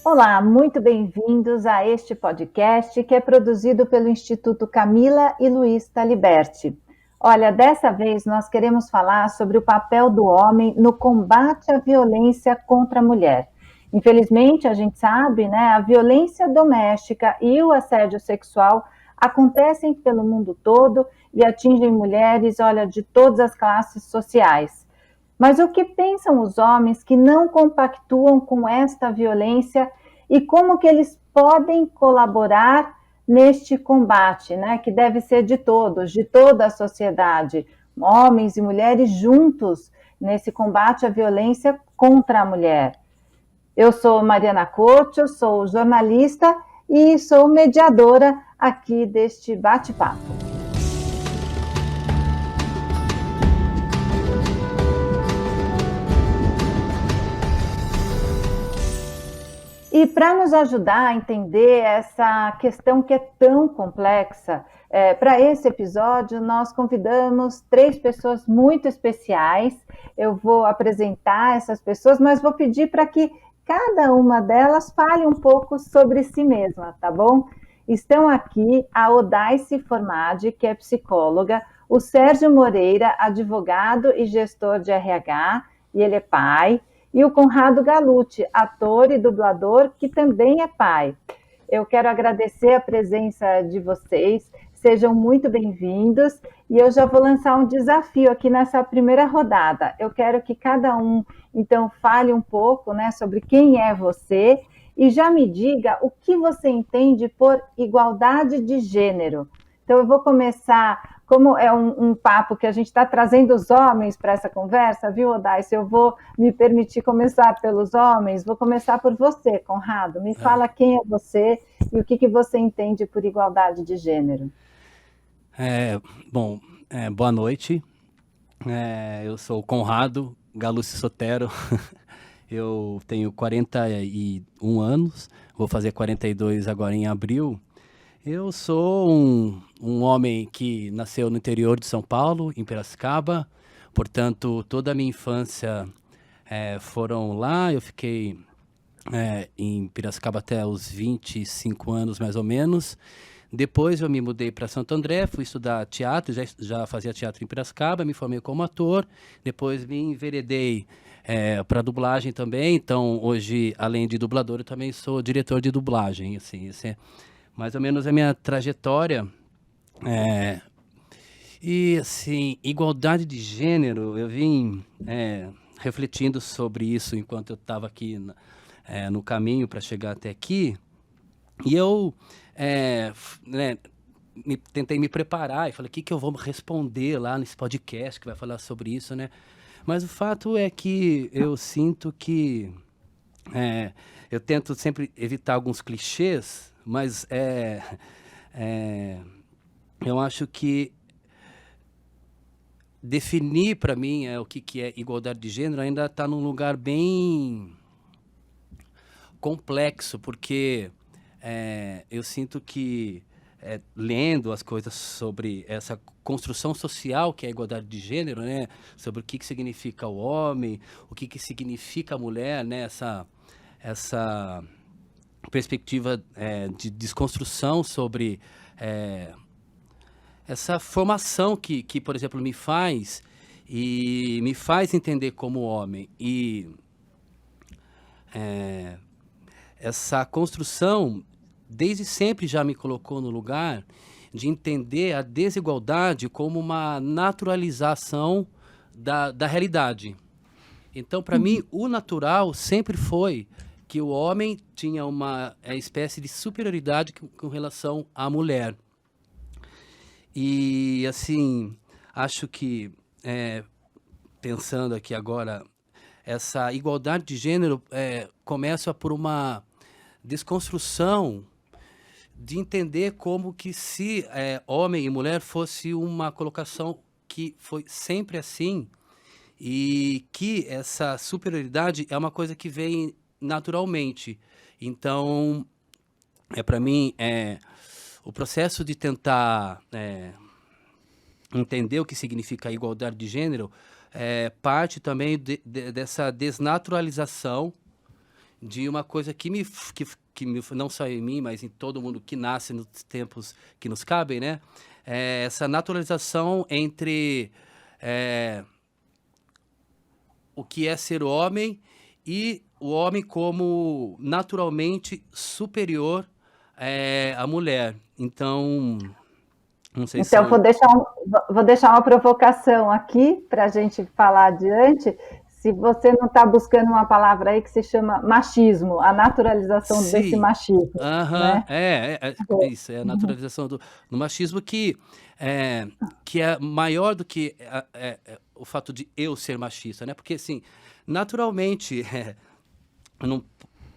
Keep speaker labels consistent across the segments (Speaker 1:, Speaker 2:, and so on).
Speaker 1: Olá, muito bem-vindos a este podcast que é produzido pelo Instituto Camila e Luiz Taliberti. Olha, dessa vez nós queremos falar sobre o papel do homem no combate à violência contra a mulher. Infelizmente, a gente sabe, né, a violência doméstica e o assédio sexual acontecem pelo mundo todo e atingem mulheres, olha, de todas as classes sociais. Mas o que pensam os homens que não compactuam com esta violência e como que eles podem colaborar neste combate, né, que deve ser de todos, de toda a sociedade, homens e mulheres juntos nesse combate à violência contra a mulher. Eu sou Mariana Couto, sou jornalista e sou mediadora aqui deste bate-papo. E para nos ajudar a entender essa questão que é tão complexa, para esse episódio nós convidamos 3 pessoas muito especiais. Eu vou apresentar essas pessoas, mas vou pedir para que cada uma delas fale um pouco sobre si mesma, tá bom? Estão aqui a Odaice Formadi, que é psicóloga, o Sérgio Moreira, advogado e gestor de RH, e ele é pai, e o Conrado Galuti, ator e dublador, que também é pai. Eu quero agradecer a presença de vocês, sejam muito bem-vindos, e eu já vou lançar um desafio aqui nessa primeira rodada. Eu quero que cada um, então, fale um pouco, né, sobre quem é você, e já me diga o que você entende por igualdade de gênero. Então, eu vou começar, como é um papo que a gente está trazendo os homens para essa conversa, viu, Odaice? Eu vou me permitir começar pelos homens, vou começar por você, Conrado. Me fala quem é você e o que você entende por igualdade de gênero.
Speaker 2: Boa noite. Eu sou o Conrado Galuci Sotero. Eu tenho 41 anos, vou fazer 42 agora em abril. Eu sou um homem que nasceu no interior de São Paulo, em Piracicaba. Portanto, toda a minha infância foram lá. Eu fiquei em Piracicaba até os 25 anos, mais ou menos. Depois eu me mudei para Santo André, fui estudar teatro, já fazia teatro em Piracicaba, me formei como ator. Depois me enveredei para dublagem também. Então, hoje, além de dublador, eu também sou diretor de dublagem. Assim, esse é mais ou menos a minha trajetória. E, assim, igualdade de gênero, eu vim refletindo sobre isso enquanto eu estava aqui no caminho para chegar até aqui. E eu tentei me preparar e falei, o que eu vou responder lá nesse podcast que vai falar sobre isso, né? Mas o fato é que eu sinto que eu tento sempre evitar alguns clichês, mas eu acho que definir para mim o que é igualdade de gênero ainda está num lugar bem complexo, porque eu sinto que, lendo as coisas sobre essa construção social que é a igualdade de gênero, né, sobre o que significa o homem, o que significa a mulher, né, essa perspectiva de desconstrução sobre essa formação que, por exemplo, me faz entender como homem. E essa construção desde sempre já me colocou no lugar de entender a desigualdade como uma naturalização da realidade. Então, para mim, o natural sempre foi que o homem tinha uma espécie de superioridade com relação à mulher. E, assim, acho que, pensando aqui agora, essa igualdade de gênero começa por uma desconstrução de entender como que se homem e mulher fosse uma colocação que foi sempre assim e que essa superioridade é uma coisa que vem naturalmente. Então, para mim, o processo de tentar entender o que significa a igualdade de gênero parte também dessa desnaturalização de uma coisa que não só em mim, mas em todo mundo que nasce nos tempos que nos cabem, né? Essa naturalização entre o que é ser homem e o homem como naturalmente superior à mulher. Então, não sei se
Speaker 1: Então, vou deixar uma provocação aqui para a gente falar adiante. Se você não está buscando uma palavra aí que se chama machismo, a naturalização desse
Speaker 2: sim.
Speaker 1: machismo,
Speaker 2: Aham,
Speaker 1: né?
Speaker 2: isso, é a naturalização do machismo que é maior do que o fato de eu ser machista, né? Porque, assim, naturalmente, não,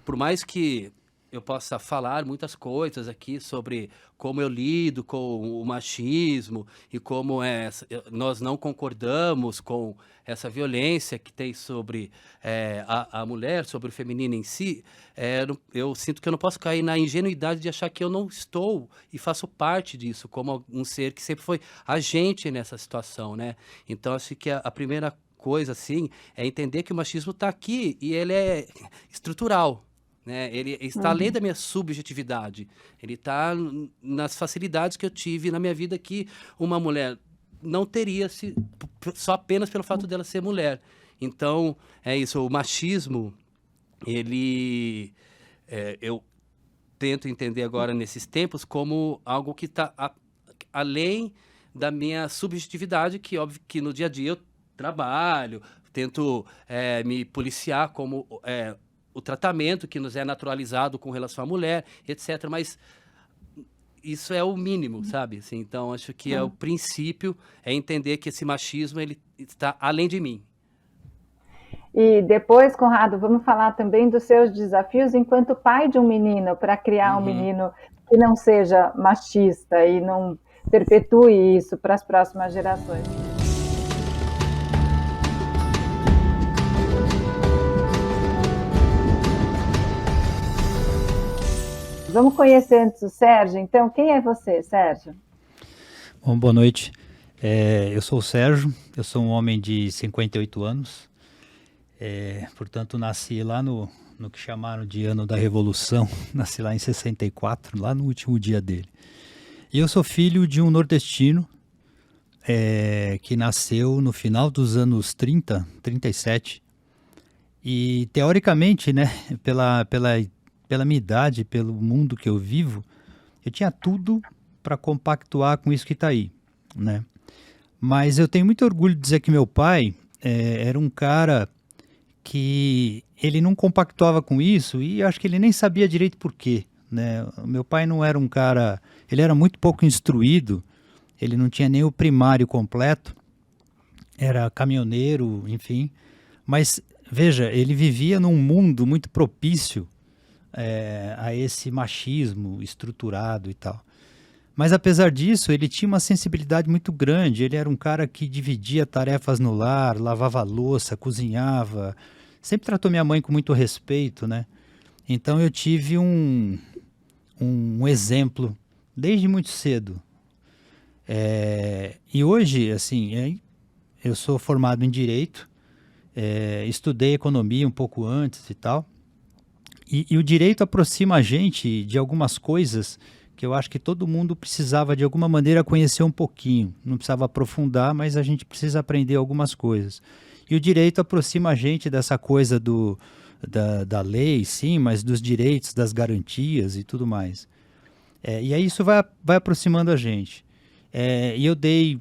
Speaker 2: por mais que eu possa falar muitas coisas aqui sobre como eu lido com o machismo e como nós não concordamos com essa violência que tem sobre a mulher, sobre o feminino em si, eu sinto que eu não posso cair na ingenuidade de achar que eu não estou e faço parte disso, como um ser que sempre foi agente nessa situação, né? Então, acho que a primeira coisa, assim, é entender que o machismo está aqui e ele é estrutural, né? Ele está além da minha subjetividade. Ele está nas facilidades que eu tive na minha vida que uma mulher não teria só apenas pelo fato dela ser mulher. Então, é isso. O machismo, eu tento entender agora nesses tempos como algo que está além da minha subjetividade, que óbvio que no dia a dia eu trabalho, tento me policiar como o tratamento que nos é naturalizado com relação à mulher, etc. Mas isso é o mínimo, sabe? Assim, então, acho que o princípio é entender que esse machismo ele está além de mim.
Speaker 1: E depois, Conrado, vamos falar também dos seus desafios enquanto pai de um menino, para criar um menino que não seja machista e não perpetue isso para as próximas gerações. Vamos conhecer antes o Sérgio. Então, quem é você, Sérgio?
Speaker 3: Bom, boa noite. Eu sou o Sérgio, eu sou um homem de 58 anos. Portanto, nasci lá no que chamaram de ano da Revolução, nasci lá em 64, lá no último dia dele. E eu sou filho de um nordestino que nasceu no final dos anos 30, 37. E, teoricamente, né, pela minha idade, pelo mundo que eu vivo, eu tinha tudo para compactuar com isso que está aí, né? Mas eu tenho muito orgulho de dizer que meu pai era um cara que ele não compactuava com isso e acho que ele nem sabia direito por quê, né? O meu pai não era um cara... Ele era muito pouco instruído, ele não tinha nem o primário completo, era caminhoneiro, enfim. Mas, veja, ele vivia num mundo muito propício a esse machismo estruturado e tal. Mas apesar disso, ele tinha uma sensibilidade muito grande, ele era um cara que dividia tarefas no lar, lavava louça, cozinhava, sempre tratou minha mãe com muito respeito, né? Então eu tive um exemplo desde muito cedo. E hoje, assim, eu sou formado em Direito, estudei Economia um pouco antes e tal, e o direito aproxima a gente de algumas coisas que eu acho que todo mundo precisava de alguma maneira conhecer um pouquinho. Não precisava aprofundar, mas a gente precisa aprender algumas coisas. E o direito aproxima a gente dessa coisa da lei, sim, mas dos direitos, das garantias e tudo mais. E aí isso vai aproximando a gente. E eu dei...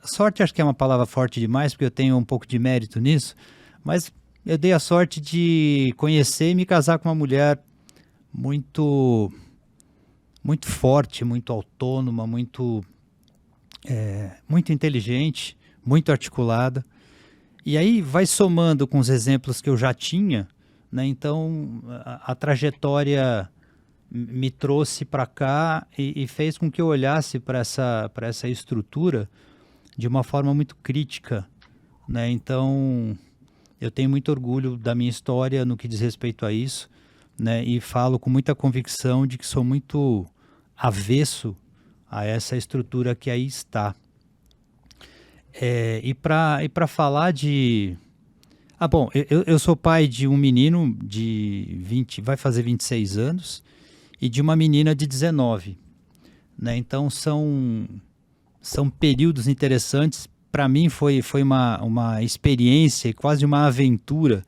Speaker 3: Sorte acho que é uma palavra forte demais, porque eu tenho um pouco de mérito nisso, mas eu dei a sorte de conhecer e me casar com uma mulher muito forte, muito autônoma, muito inteligente, muito articulada. E aí vai somando com os exemplos que eu já tinha, né? Então a trajetória me trouxe para cá e fez com que eu olhasse para essa estrutura de uma forma muito crítica, né? Então eu tenho muito orgulho da minha história no que diz respeito a isso, né? E falo com muita convicção de que sou muito avesso a essa estrutura que aí está. E para falar de Bom, eu sou pai de um menino de 20, vai fazer 26 anos, e de uma menina de 19, né? Então são períodos interessantes. Para mim foi uma experiência, quase uma aventura,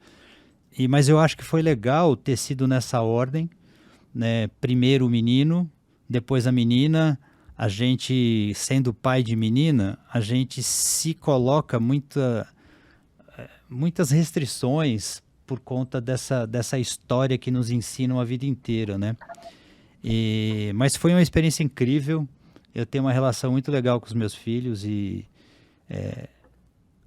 Speaker 3: mas eu acho que foi legal ter sido nessa ordem, né? Primeiro o menino, depois a menina. A gente, sendo pai de menina, a gente se coloca muitas restrições por conta dessa história que nos ensinam a vida inteira, né? Mas foi uma experiência incrível. Eu tenho uma relação muito legal com os meus filhos e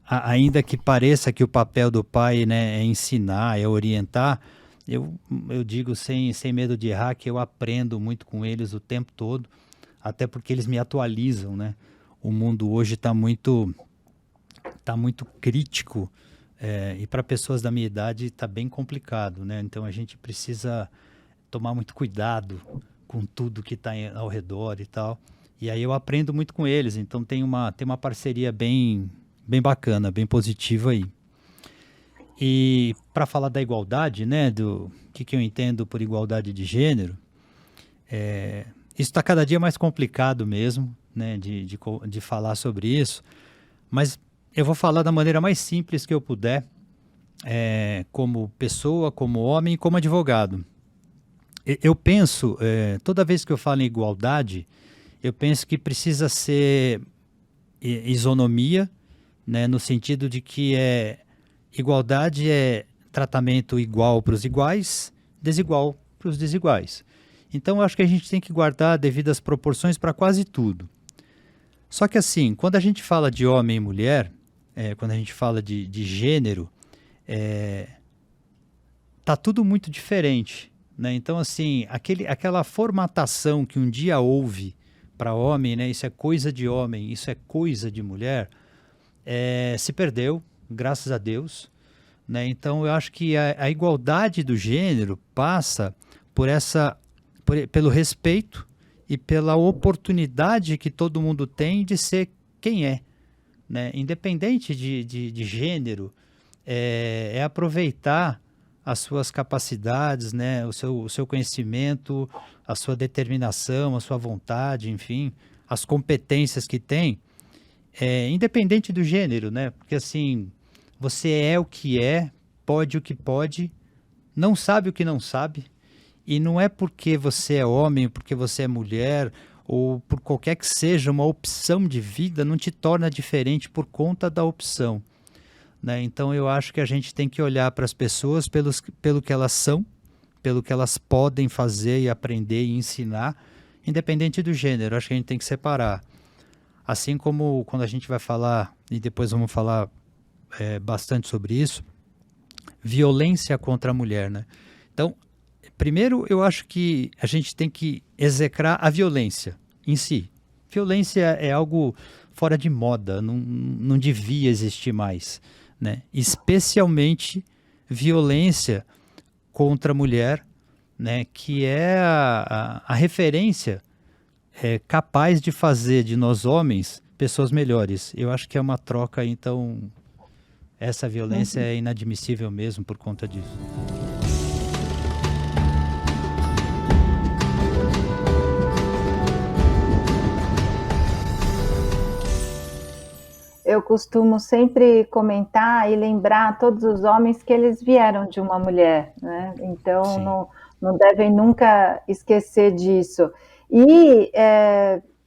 Speaker 3: ainda que pareça que o papel do pai, né, é ensinar, é orientar, eu digo sem medo de errar que eu aprendo muito com eles o tempo todo, até porque eles me atualizam, né? O mundo hoje está muito crítico, e para pessoas da minha idade está bem complicado, né? Então a gente precisa tomar muito cuidado com tudo que está ao redor e tal. E aí eu aprendo muito com eles, então tem uma parceria bem bacana, bem positiva aí. E para falar da igualdade, né, do que eu entendo por igualdade de gênero, isso está cada dia mais complicado mesmo, né, de falar sobre isso, mas eu vou falar da maneira mais simples que eu puder, como pessoa, como homem e como advogado. Eu penso, toda vez que eu falo em igualdade, eu penso que precisa ser isonomia, né, no sentido de que igualdade é tratamento igual para os iguais, desigual para os desiguais. Então, eu acho que a gente tem que guardar devidas proporções para quase tudo. Só que assim, quando a gente fala de homem e mulher, quando a gente fala de gênero, tá tudo muito diferente, né? Então, assim, aquela formatação que um dia houve para homem, né? Isso é coisa de homem, isso é coisa de mulher, se perdeu, graças a Deus, né? Então, eu acho que a igualdade do gênero passa pelo respeito e pela oportunidade que todo mundo tem de ser quem é, né? Independente de gênero, aproveitar as suas capacidades, né? O seu conhecimento, a sua determinação, a sua vontade, enfim, as competências que tem, independente do gênero, né? Porque assim, você é o que é, pode o que pode, não sabe o que não sabe, e não é porque você é homem, porque você é mulher, ou por qualquer que seja uma opção de vida, não te torna diferente por conta da opção, né? Então eu acho que a gente tem que olhar para as pessoas pelo que elas são, pelo que elas podem fazer e aprender e ensinar, independente do gênero. Acho que a gente tem que separar. Assim como quando a gente vai falar, e depois vamos falar bastante sobre isso, violência contra a mulher, né? Então, primeiro eu acho que a gente tem que execrar a violência em si. Violência é algo fora de moda, não devia existir mais, né? Especialmente violência contra a mulher, né? Que é a referência capaz de fazer de nós homens pessoas melhores. Eu acho que é uma troca, então essa violência é inadmissível mesmo por conta disso.
Speaker 1: Eu costumo sempre comentar e lembrar a todos os homens que eles vieram de uma mulher, né? Então não devem nunca esquecer disso. E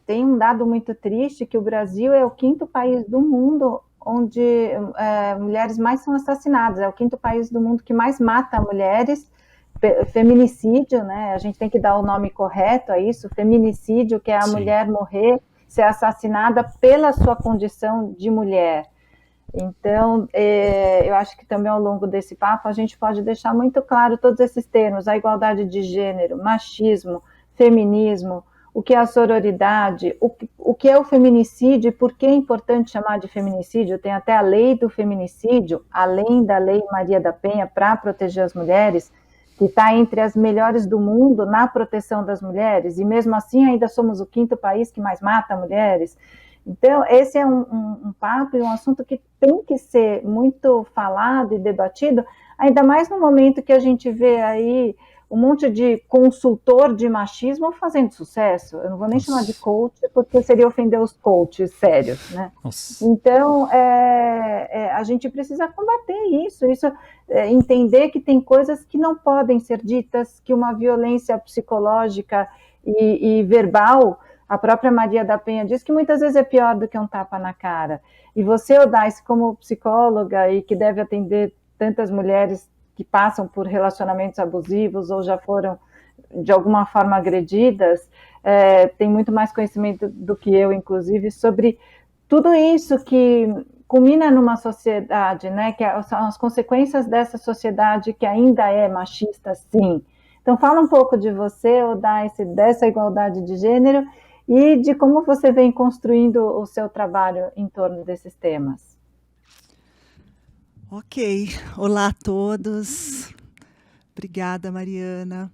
Speaker 1: tem um dado muito triste, que o Brasil é o 5º país do mundo onde mulheres mais são assassinadas, é o 5º país do mundo que mais mata mulheres, feminicídio, né? A gente tem que dar o nome correto a isso, feminicídio, que é a mulher morrer, ser assassinada pela sua condição de mulher. Então, eu acho que também ao longo desse papo a gente pode deixar muito claro todos esses termos: a igualdade de gênero, machismo, feminismo, o que é a sororidade, o que é o feminicídio e por que é importante chamar de feminicídio. Tem até a lei do feminicídio, além da lei Maria da Penha, para proteger as mulheres, que está entre as melhores do mundo na proteção das mulheres, e mesmo assim ainda somos o 5º país que mais mata mulheres. Então, esse é um papo e um assunto que tem que ser muito falado e debatido, ainda mais no momento que a gente vê aí um monte de consultor de machismo fazendo sucesso. Eu não vou nem chamar de coach, porque seria ofender os coaches sérios, né?
Speaker 3: Nossa.
Speaker 1: Então, a gente precisa combater isso, entender que tem coisas que não podem ser ditas, que uma violência psicológica e verbal, a própria Maria da Penha diz que muitas vezes é pior do que um tapa na cara. E você, Odace, como psicóloga e que deve atender tantas mulheres que passam por relacionamentos abusivos ou já foram de alguma forma agredidas, tem muito mais conhecimento do que eu, inclusive, sobre tudo isso que culmina numa sociedade, né, que são as consequências dessa sociedade que ainda é machista, sim. Então, fala um pouco de você, Odace, dessa igualdade de gênero e de como você vem construindo o seu trabalho em torno desses temas.
Speaker 4: Ok, olá a todos. Obrigada, Mariana.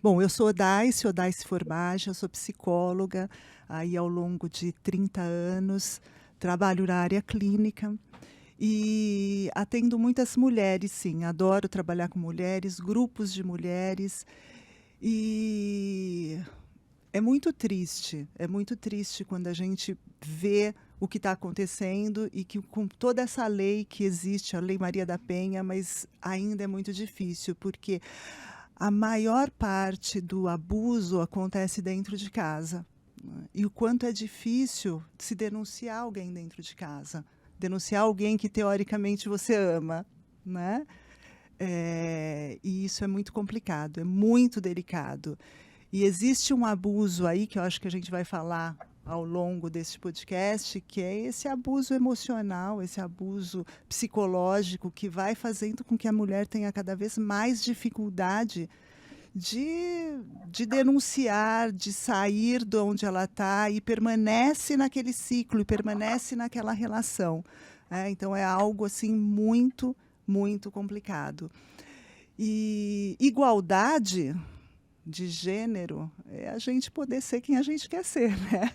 Speaker 4: Bom, eu sou Odace Formagem, eu sou psicóloga aí ao longo de 30 anos, trabalho na área clínica e atendo muitas mulheres, sim, adoro trabalhar com mulheres, grupos de mulheres e é muito triste quando a gente vê o que está acontecendo e que com toda essa lei que existe, a Lei Maria da Penha, mas ainda é muito difícil, porque a maior parte do abuso acontece dentro de casa. E o quanto é difícil se denunciar alguém dentro de casa, denunciar alguém que teoricamente você ama, né? E isso é muito complicado, é muito delicado. E existe um abuso aí, que eu acho que a gente vai falar ao longo desse podcast, que é esse abuso emocional, esse abuso psicológico que vai fazendo com que a mulher tenha cada vez mais dificuldade de denunciar, de sair de onde ela está e permanece naquele ciclo, e permanece naquela relação. Então é algo assim muito, muito complicado. E igualdade de gênero é a gente poder ser quem a gente quer ser, né?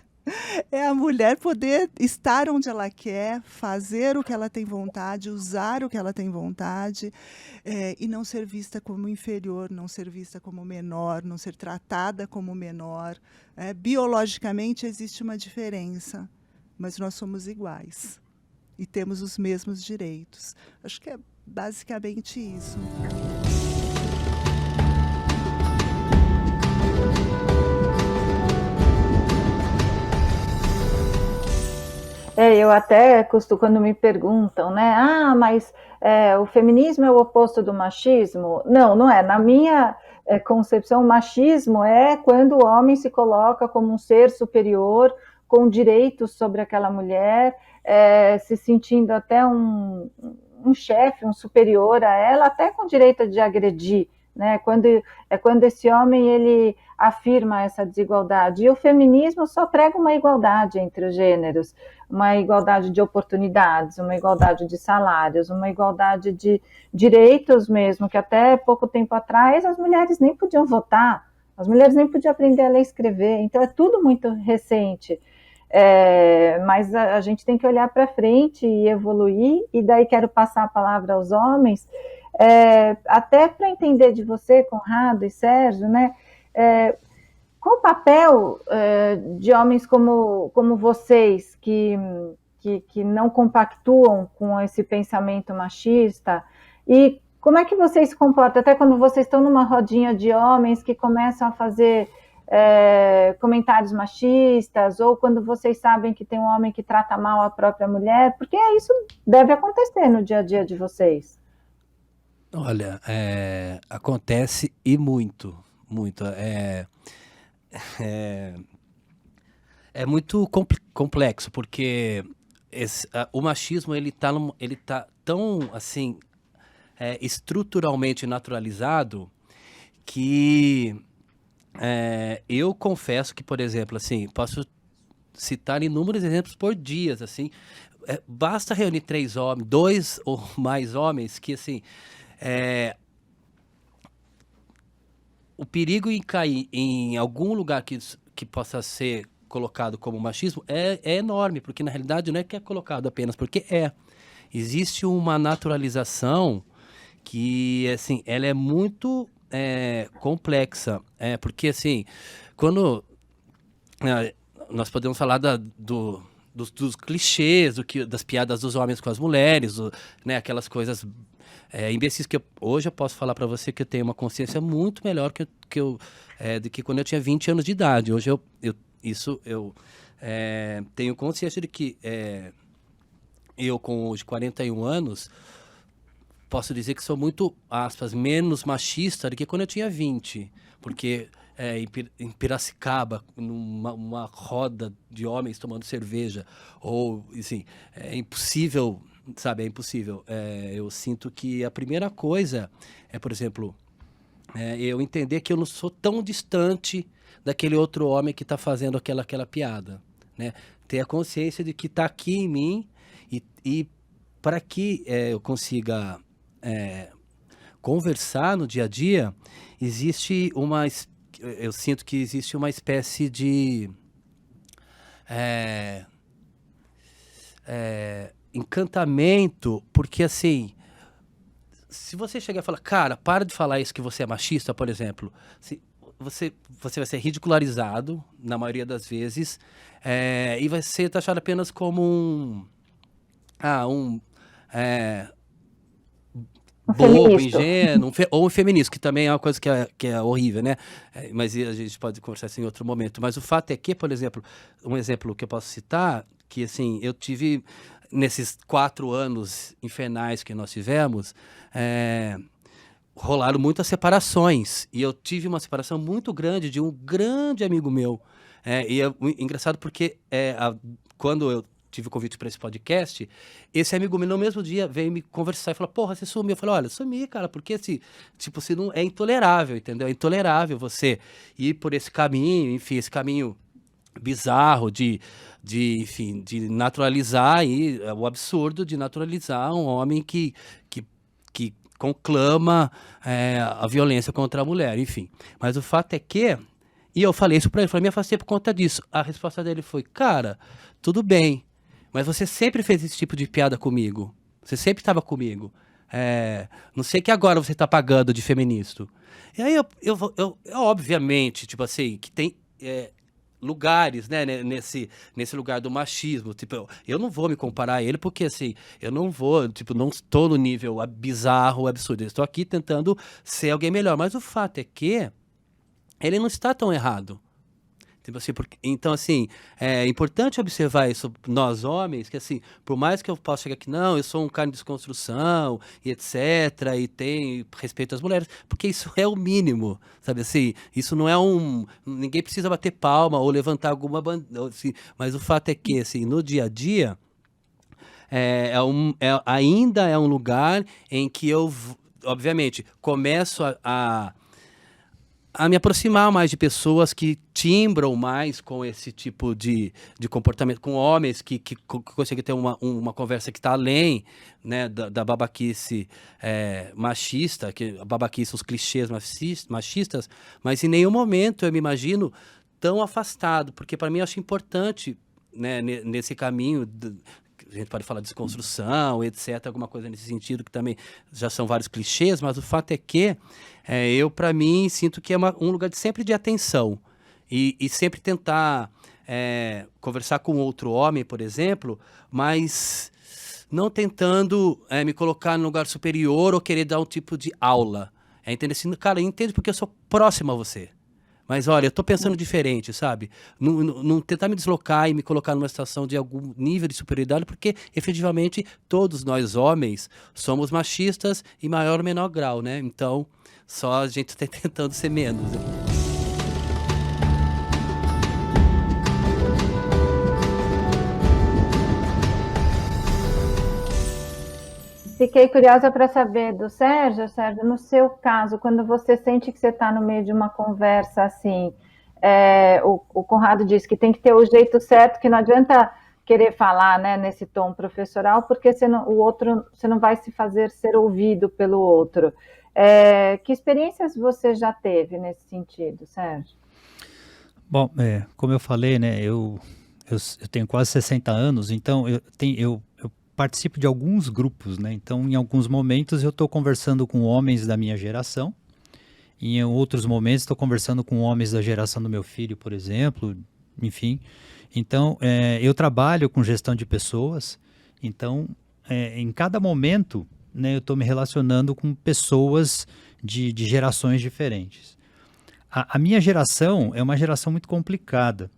Speaker 4: É a mulher poder estar onde ela quer, fazer o que ela tem vontade, usar o que ela tem vontade, e não ser vista como inferior, não ser vista como menor, não ser tratada como menor. Biologicamente existe uma diferença, mas nós somos iguais e temos os mesmos direitos. Acho que é basicamente isso.
Speaker 1: Eu até costumo, quando me perguntam, né? Mas o feminismo é o oposto do machismo? Não, não é. Na minha concepção, o machismo é quando o homem se coloca como um ser superior, com direitos sobre aquela mulher, se sentindo até um chefe, um superior a ela, até com direito de agredir, né? Quando esse homem ele afirma essa desigualdade. E o feminismo só prega uma igualdade entre os gêneros, uma igualdade de oportunidades, uma igualdade de salários, uma igualdade de direitos mesmo, que até pouco tempo atrás as mulheres nem podiam votar, as mulheres nem podiam aprender a ler e escrever, então é tudo muito recente. Mas a gente tem que olhar para frente e evoluir, e daí quero passar a palavra aos homens, até para entender de você, Conrado e Sérgio, né? Qual o papel de homens como vocês, que não compactuam com esse pensamento machista, e como é que vocês se comportam, até quando vocês estão numa rodinha de homens que começam a fazer comentários machistas, ou quando vocês sabem que tem um homem que trata mal a própria mulher, porque isso deve acontecer no dia a dia de vocês.
Speaker 2: Olha, acontece e muito, muito. É muito complexo, porque o machismo ele tá tão assim estruturalmente naturalizado que eu confesso que, por exemplo, assim, posso citar inúmeros exemplos por dias, assim, basta reunir 3 homens, 2 ou mais homens, que assim, o perigo em cair em algum lugar que possa ser colocado como machismo é enorme, porque na realidade não é que é colocado apenas, porque existe uma naturalização que, assim, ela é muito complexa, porque, assim, quando nós podemos falar dos clichês, das piadas dos homens com as mulheres, né, aquelas coisas imbecis que hoje eu posso falar para você que eu tenho uma consciência muito melhor do que quando eu tinha 20 anos de idade. Hoje eu tenho consciência de que eu, com hoje 41 anos, posso dizer que sou muito, aspas, menos machista do que quando eu tinha 20. Porque em Piracicaba, numa roda de homens tomando cerveja, ou, assim, é impossível, sabe, é impossível. Eu sinto que a primeira coisa por exemplo, eu entender que eu não sou tão distante daquele outro homem que está fazendo aquela piada, né? Ter a consciência de que está aqui em mim e para que eu consiga conversar no dia a dia, eu sinto que existe uma espécie de encantamento, porque assim, se você chegar e falar, cara, para de falar isso que você é machista, por exemplo, você vai ser ridicularizado, na maioria das vezes, e vai ser taxado apenas como um bobo, ingênuo, ou um feminista, que também é uma coisa que é horrível, né? Mas a gente pode conversar isso em outro momento. Mas o fato é que, por exemplo, um exemplo que eu posso citar, que assim, eu tive, nesses 4 anos infernais que nós tivemos, rolaram muitas separações. E eu tive uma separação muito grande de um grande amigo meu. E é engraçado porque quando eu tive o convite para esse podcast, esse amigo meu no mesmo dia veio me conversar e falou, porra, você sumiu? Eu falei, olha, sumi, cara, porque assim, tipo, se não, é intolerável, entendeu? É intolerável você ir por esse caminho, enfim, esse caminho bizarro enfim, de naturalizar o absurdo de naturalizar um homem que conclama a violência contra a mulher, enfim. Mas o fato é que, e eu falei isso pra ele, me afastei por conta disso. A resposta dele foi, cara, tudo bem, mas você sempre fez esse tipo de piada comigo. Você sempre estava comigo. Não sei que agora você está pagando de feminista. E aí eu obviamente, tipo assim, que tem lugares, né, nesse lugar do machismo. Tipo, eu não vou me comparar a ele, porque assim, eu não vou, tipo, não estou no nível bizarro, absurdo. Eu estou aqui tentando ser alguém melhor. Mas o fato é que ele não está tão errado. Tipo assim, então, assim, é importante observar isso, nós homens, que assim, por mais que eu possa chegar aqui, não, eu sou um cara de desconstrução, e etc., e tenho respeito às mulheres, porque isso é o mínimo, sabe assim, isso não é ninguém precisa bater palma ou levantar alguma bandeira, assim, mas o fato é que, assim, no dia a dia, ainda é um lugar em que eu, obviamente, começo a me aproximar mais de pessoas que timbram mais com esse tipo de comportamento, com homens que conseguem ter uma conversa que está além, né, da babaquice machista, a babaquice, os clichês machistas, mas em nenhum momento eu me imagino tão afastado, porque para mim eu acho importante, né, nesse caminho, a gente pode falar de desconstrução, etc., alguma coisa nesse sentido, que também já são vários clichês, mas o fato é que eu, para mim, sinto que é um lugar sempre de atenção. E sempre tentar conversar com outro homem, por exemplo, mas não tentando me colocar num lugar superior ou querer dar um tipo de aula. Entender assim, cara, entende porque eu sou próximo a você. Mas olha, eu tô pensando diferente, sabe? Não tentar me deslocar e me colocar numa situação de algum nível de superioridade, porque efetivamente todos nós homens somos machistas em maior ou menor grau, né? Então, só a gente está tentando ser menos.
Speaker 1: Fiquei curiosa para saber do Sérgio, no seu caso, quando você sente que você está no meio de uma conversa assim, o Conrado disse que tem que ter o jeito certo, que não adianta querer falar, né, nesse tom professoral, porque você não vai se fazer ser ouvido pelo outro. Que experiências você já teve nesse sentido, Sérgio?
Speaker 3: Bom, como eu falei, né, eu tenho quase 60 anos, então eu participo de alguns grupos, né? Então, em alguns momentos eu estou conversando com homens da minha geração, e em outros momentos estou conversando com homens da geração do meu filho, por exemplo, enfim. Então, eu trabalho com gestão de pessoas, então, em cada momento, né, eu estou me relacionando com pessoas de gerações diferentes. A minha geração é uma geração muito complicada,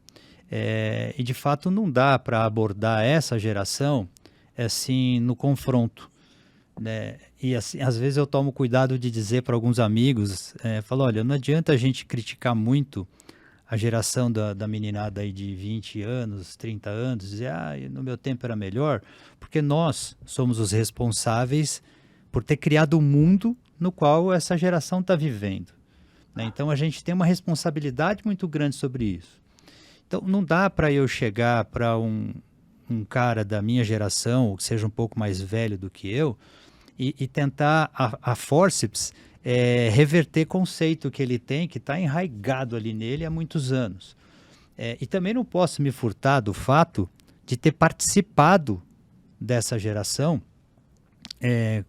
Speaker 3: e de fato não dá para abordar essa geração assim no confronto, né? E assim, às vezes eu tomo cuidado de dizer para alguns amigos, falo, olha, não adianta a gente criticar muito a geração da meninada aí de 20 anos, 30 anos, dizer, no meu tempo era melhor, porque nós somos os responsáveis por ter criado o mundo no qual essa geração está vivendo, né? Então a gente tem uma responsabilidade muito grande sobre isso. Então não dá para eu chegar para um cara da minha geração, ou que seja um pouco mais velho do que eu, e tentar a forceps reverter conceito que ele tem, que está enraizado ali nele há muitos anos. E também não posso me furtar do fato de ter participado dessa geração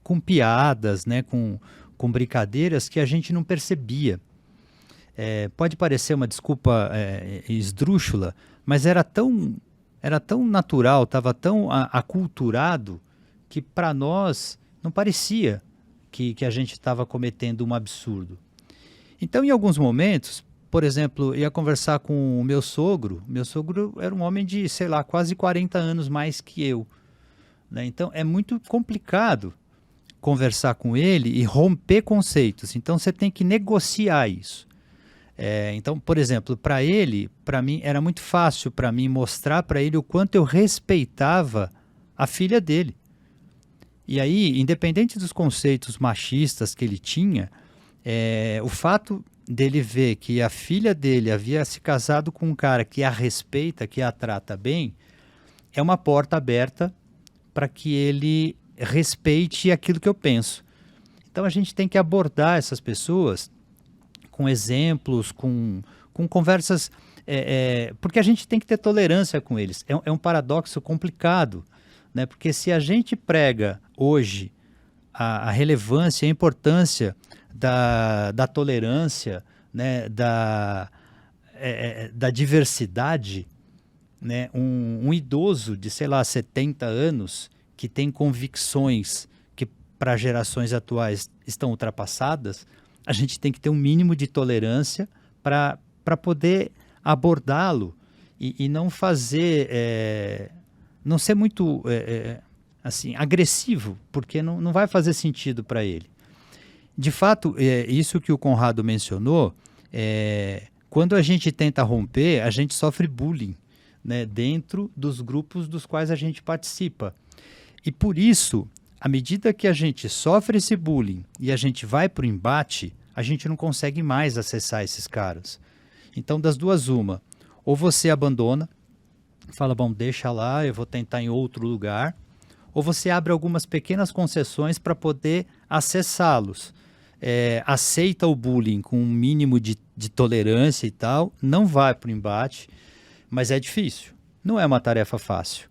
Speaker 3: com piadas, né, com brincadeiras que a gente não percebia. Pode parecer uma desculpa esdrúxula, mas era tão natural, estava tão aculturado, que para nós não parecia que a gente estava cometendo um absurdo. Então, em alguns momentos, por exemplo, ia conversar com o meu sogro. Meu sogro era um homem de, sei lá, quase 40 anos mais que eu, né? Então, é muito complicado conversar com ele e romper conceitos. Então, você tem que negociar isso. Então, por exemplo, para mim, era muito fácil para mim mostrar para ele o quanto eu respeitava a filha dele. E aí, independente dos conceitos machistas que ele tinha, o fato dele ver que a filha dele havia se casado com um cara que a respeita, que a trata bem, é uma porta aberta para que ele respeite aquilo que eu penso. Então a gente tem que abordar essas pessoas com exemplos, com conversas, porque a gente tem que ter tolerância com eles. É um paradoxo complicado, né? Porque se a gente prega hoje a relevância, a importância da tolerância, né? da diversidade, né? Um idoso de, sei lá, 70 anos que tem convicções que para gerações atuais estão ultrapassadas, a gente tem que ter um mínimo de tolerância para poder abordá-lo e não fazer, não ser muito assim, agressivo, porque não vai fazer sentido para ele. De fato, isso que o Conrado mencionou, quando a gente tenta romper, a gente sofre bullying, né, dentro dos grupos dos quais a gente participa. E por isso, à medida que a gente sofre esse bullying e a gente vai para o embate, a gente não consegue mais acessar esses caras. Então, das duas, uma. Ou você abandona, fala, bom, deixa lá, eu vou tentar em outro lugar. Ou você abre algumas pequenas concessões para poder acessá-los. Aceita o bullying com um mínimo de tolerância e tal, não vai para o embate, mas é difícil. Não é uma tarefa fácil,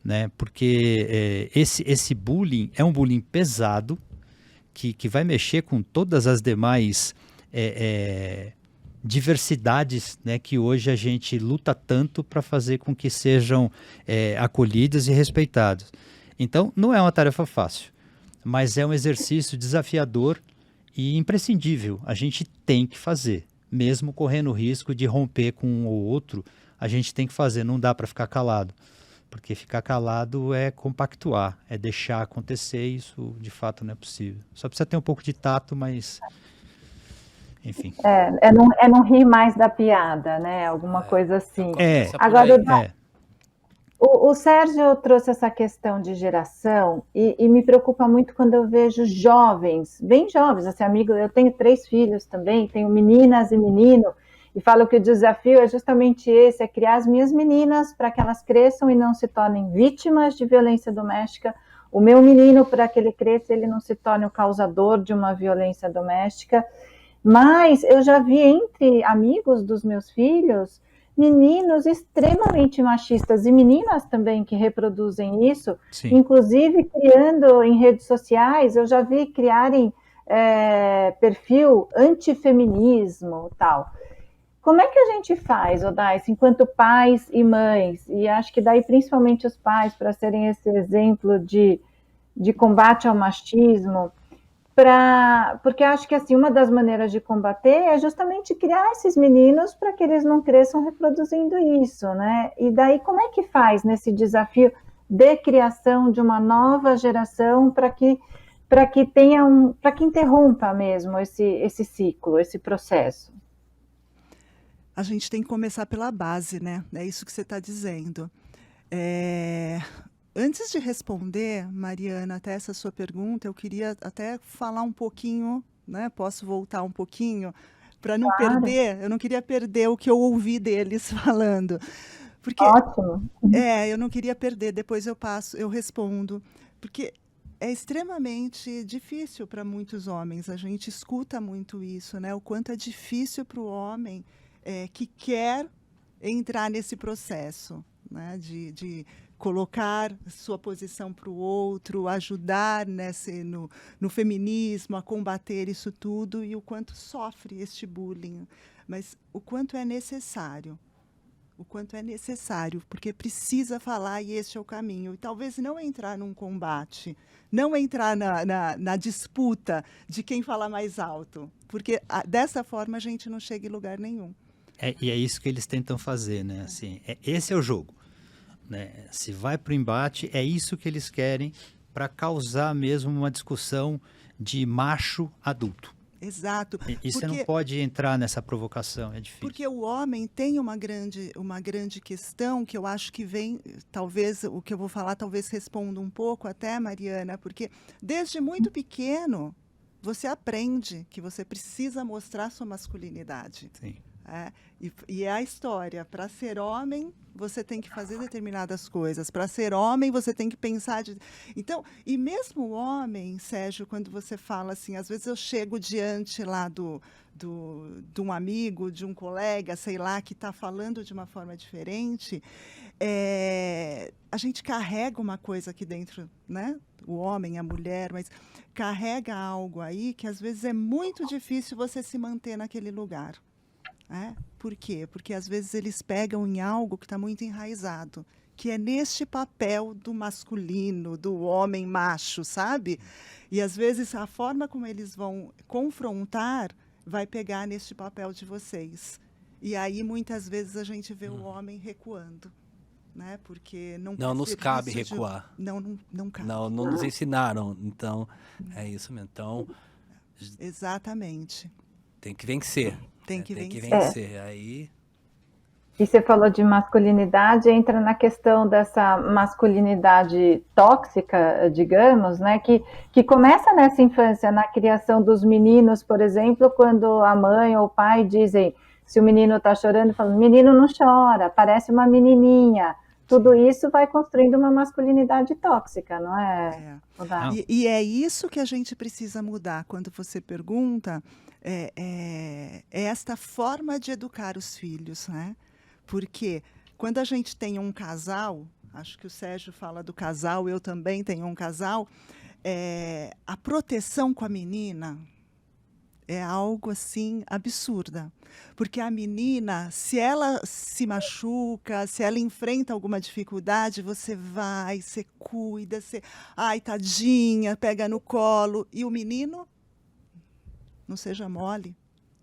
Speaker 3: né? Porque esse bullying é um bullying pesado, que vai mexer com todas as demais diversidades, né, que hoje a gente luta tanto para fazer com que sejam acolhidas e respeitadas. Então, não é uma tarefa fácil, mas é um exercício desafiador e imprescindível. A gente tem que fazer, mesmo correndo o risco de romper com um ou outro, a gente tem que fazer, não dá para ficar calado. Porque ficar calado é compactuar, é deixar acontecer, e isso de fato não é possível. Só precisa ter um pouco de tato, mas enfim.
Speaker 1: Não rir mais da piada, né? Alguma coisa assim.
Speaker 3: Agora,
Speaker 1: o Sérgio trouxe essa questão de geração e me preocupa muito quando eu vejo jovens, bem jovens, assim, amigo, eu tenho 3 filhos também, tenho meninas e menino, e falo que o desafio é justamente esse, é criar as minhas meninas para que elas cresçam e não se tornem vítimas de violência doméstica. O meu menino, para que ele cresça, ele não se torne o causador de uma violência doméstica. Mas eu já vi entre amigos dos meus filhos meninos extremamente machistas e meninas também que reproduzem isso,
Speaker 3: Sim.
Speaker 1: inclusive criando em redes sociais, eu já vi criarem perfil antifeminismo e tal. Como é que a gente faz, Odais, enquanto pais e mães, e acho que daí principalmente os pais, para serem esse exemplo de combate ao machismo, porque acho que assim, uma das maneiras de combater é justamente criar esses meninos para que eles não cresçam reproduzindo isso, né? E daí como é que faz nesse desafio de criação de uma nova geração para que para que interrompa mesmo esse ciclo, esse processo?
Speaker 4: A gente tem que começar pela base, né? É isso que você está dizendo. Antes de responder, Mariana, até essa sua pergunta, eu queria até falar um pouquinho, né? Posso voltar um pouquinho? Para não perder, eu não queria perder o que eu ouvi deles falando. Porque
Speaker 1: Ótimo.
Speaker 4: eu não queria perder, depois eu respondo. Porque é extremamente difícil para muitos homens, a gente escuta muito isso, né? O quanto é difícil para o homem que quer entrar nesse processo, né? De colocar sua posição para o outro, ajudar no feminismo, a combater isso tudo, e o quanto sofre este bullying. Mas o quanto é necessário. O quanto é necessário, porque precisa falar e este é o caminho. E talvez não entrar num combate, não entrar na disputa de quem fala mais alto, porque dessa forma a gente não chega em lugar nenhum.
Speaker 3: E é isso que eles tentam fazer, né? Assim, esse é o jogo, né? Se vai para o embate, é isso que eles querem para causar mesmo uma discussão de macho adulto.
Speaker 4: Exato.
Speaker 3: E você não pode entrar nessa provocação, é difícil.
Speaker 4: Porque o homem tem uma grande questão que eu acho que vem, talvez, o que eu vou falar talvez responda um pouco até, Mariana, porque desde muito pequeno você aprende que você precisa mostrar sua masculinidade.
Speaker 3: Sim.
Speaker 4: E é a história. Para ser homem, você tem que fazer determinadas coisas. Para ser homem, você tem que pensar... Então, e mesmo o homem, Sérgio, quando você fala assim, às vezes eu chego diante lá de um amigo, de um colega, sei lá, que está falando de uma forma diferente, a gente carrega uma coisa aqui dentro, né? O homem, a mulher, mas carrega algo aí que às vezes é muito difícil você se manter naquele lugar. Por quê? Porque às vezes eles pegam em algo que está muito enraizado, que é neste papel do masculino, do homem macho, sabe? E às vezes a forma como eles vão confrontar vai pegar neste papel de vocês. E aí muitas vezes a gente vê o homem recuando, né? Porque não
Speaker 2: nos cabe recuar.
Speaker 4: Não cabe.
Speaker 2: Não nos ensinaram, então é isso mesmo. Então
Speaker 4: exatamente.
Speaker 2: Tem que vencer.
Speaker 4: Tem que
Speaker 2: vencer. Aí...
Speaker 1: E você falou de masculinidade, entra na questão dessa masculinidade tóxica, digamos, né, que começa nessa infância, na criação dos meninos, por exemplo, quando a mãe ou o pai dizem, se o menino está chorando, falam, menino não chora, parece uma menininha. Tudo isso vai construindo uma masculinidade tóxica, não é?
Speaker 4: E é isso que a gente precisa mudar. Quando você pergunta, é esta forma de educar os filhos, né? Porque quando a gente tem um casal, acho que o Sérgio fala do casal, eu também tenho um casal, a proteção com a menina é algo assim absurda. Porque a menina, se ela se machuca, se ela enfrenta alguma dificuldade, você vai, você cuida, você, ai, tadinha, pega no colo. E o menino, não seja mole.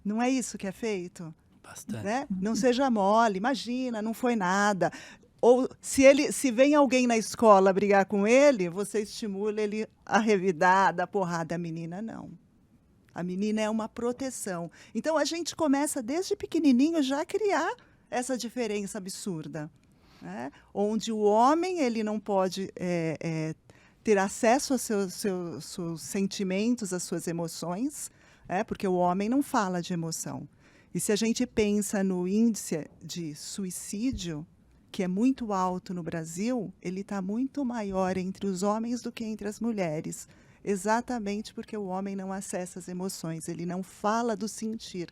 Speaker 4: Não é isso que é feito?
Speaker 2: Bastante.
Speaker 4: Né? Não seja mole, imagina, não foi nada. Ou se vem alguém na escola brigar com ele, você estimula ele a revidar, dar porrada. A menina, não. A menina é uma proteção. Então, a gente começa desde pequenininho já a criar essa diferença absurda, né? Onde o homem ele não pode ter acesso aos seus sentimentos, às suas emoções, porque o homem não fala de emoção. E se a gente pensa no índice de suicídio, que é muito alto no Brasil, ele está muito maior entre os homens do que entre as mulheres. Exatamente porque o homem não acessa as emoções, ele não fala do sentir.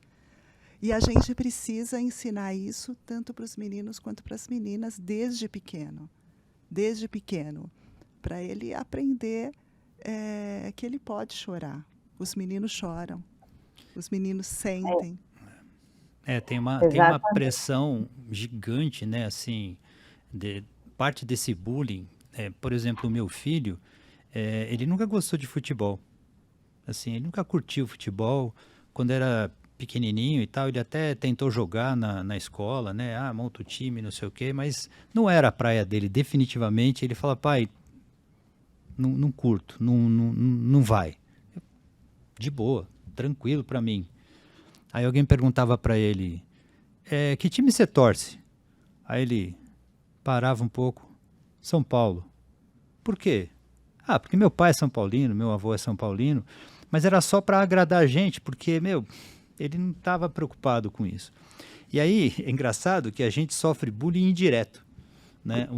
Speaker 4: E a gente precisa ensinar isso tanto para os meninos quanto para as meninas desde pequeno, para ele aprender que ele pode chorar. Os meninos choram, os meninos sentem.
Speaker 3: Tem uma pressão gigante, né? Assim, parte desse bullying. Por exemplo, o meu filho, ele nunca gostou de futebol. Assim, ele nunca curtiu futebol. Quando era pequenininho e tal, ele até tentou jogar na escola, né? Monta o time, não sei o quê, mas não era a praia dele, definitivamente. Ele fala, pai, não curto, não vai. De boa, tranquilo pra mim. Aí alguém perguntava pra ele, que time você torce? Aí ele parava um pouco, São Paulo. Por quê? Porque meu pai é São Paulino, meu avô é São Paulino, mas era só pra agradar a gente, porque, ele não estava preocupado com isso. E aí, é engraçado que a gente sofre bullying indireto, né?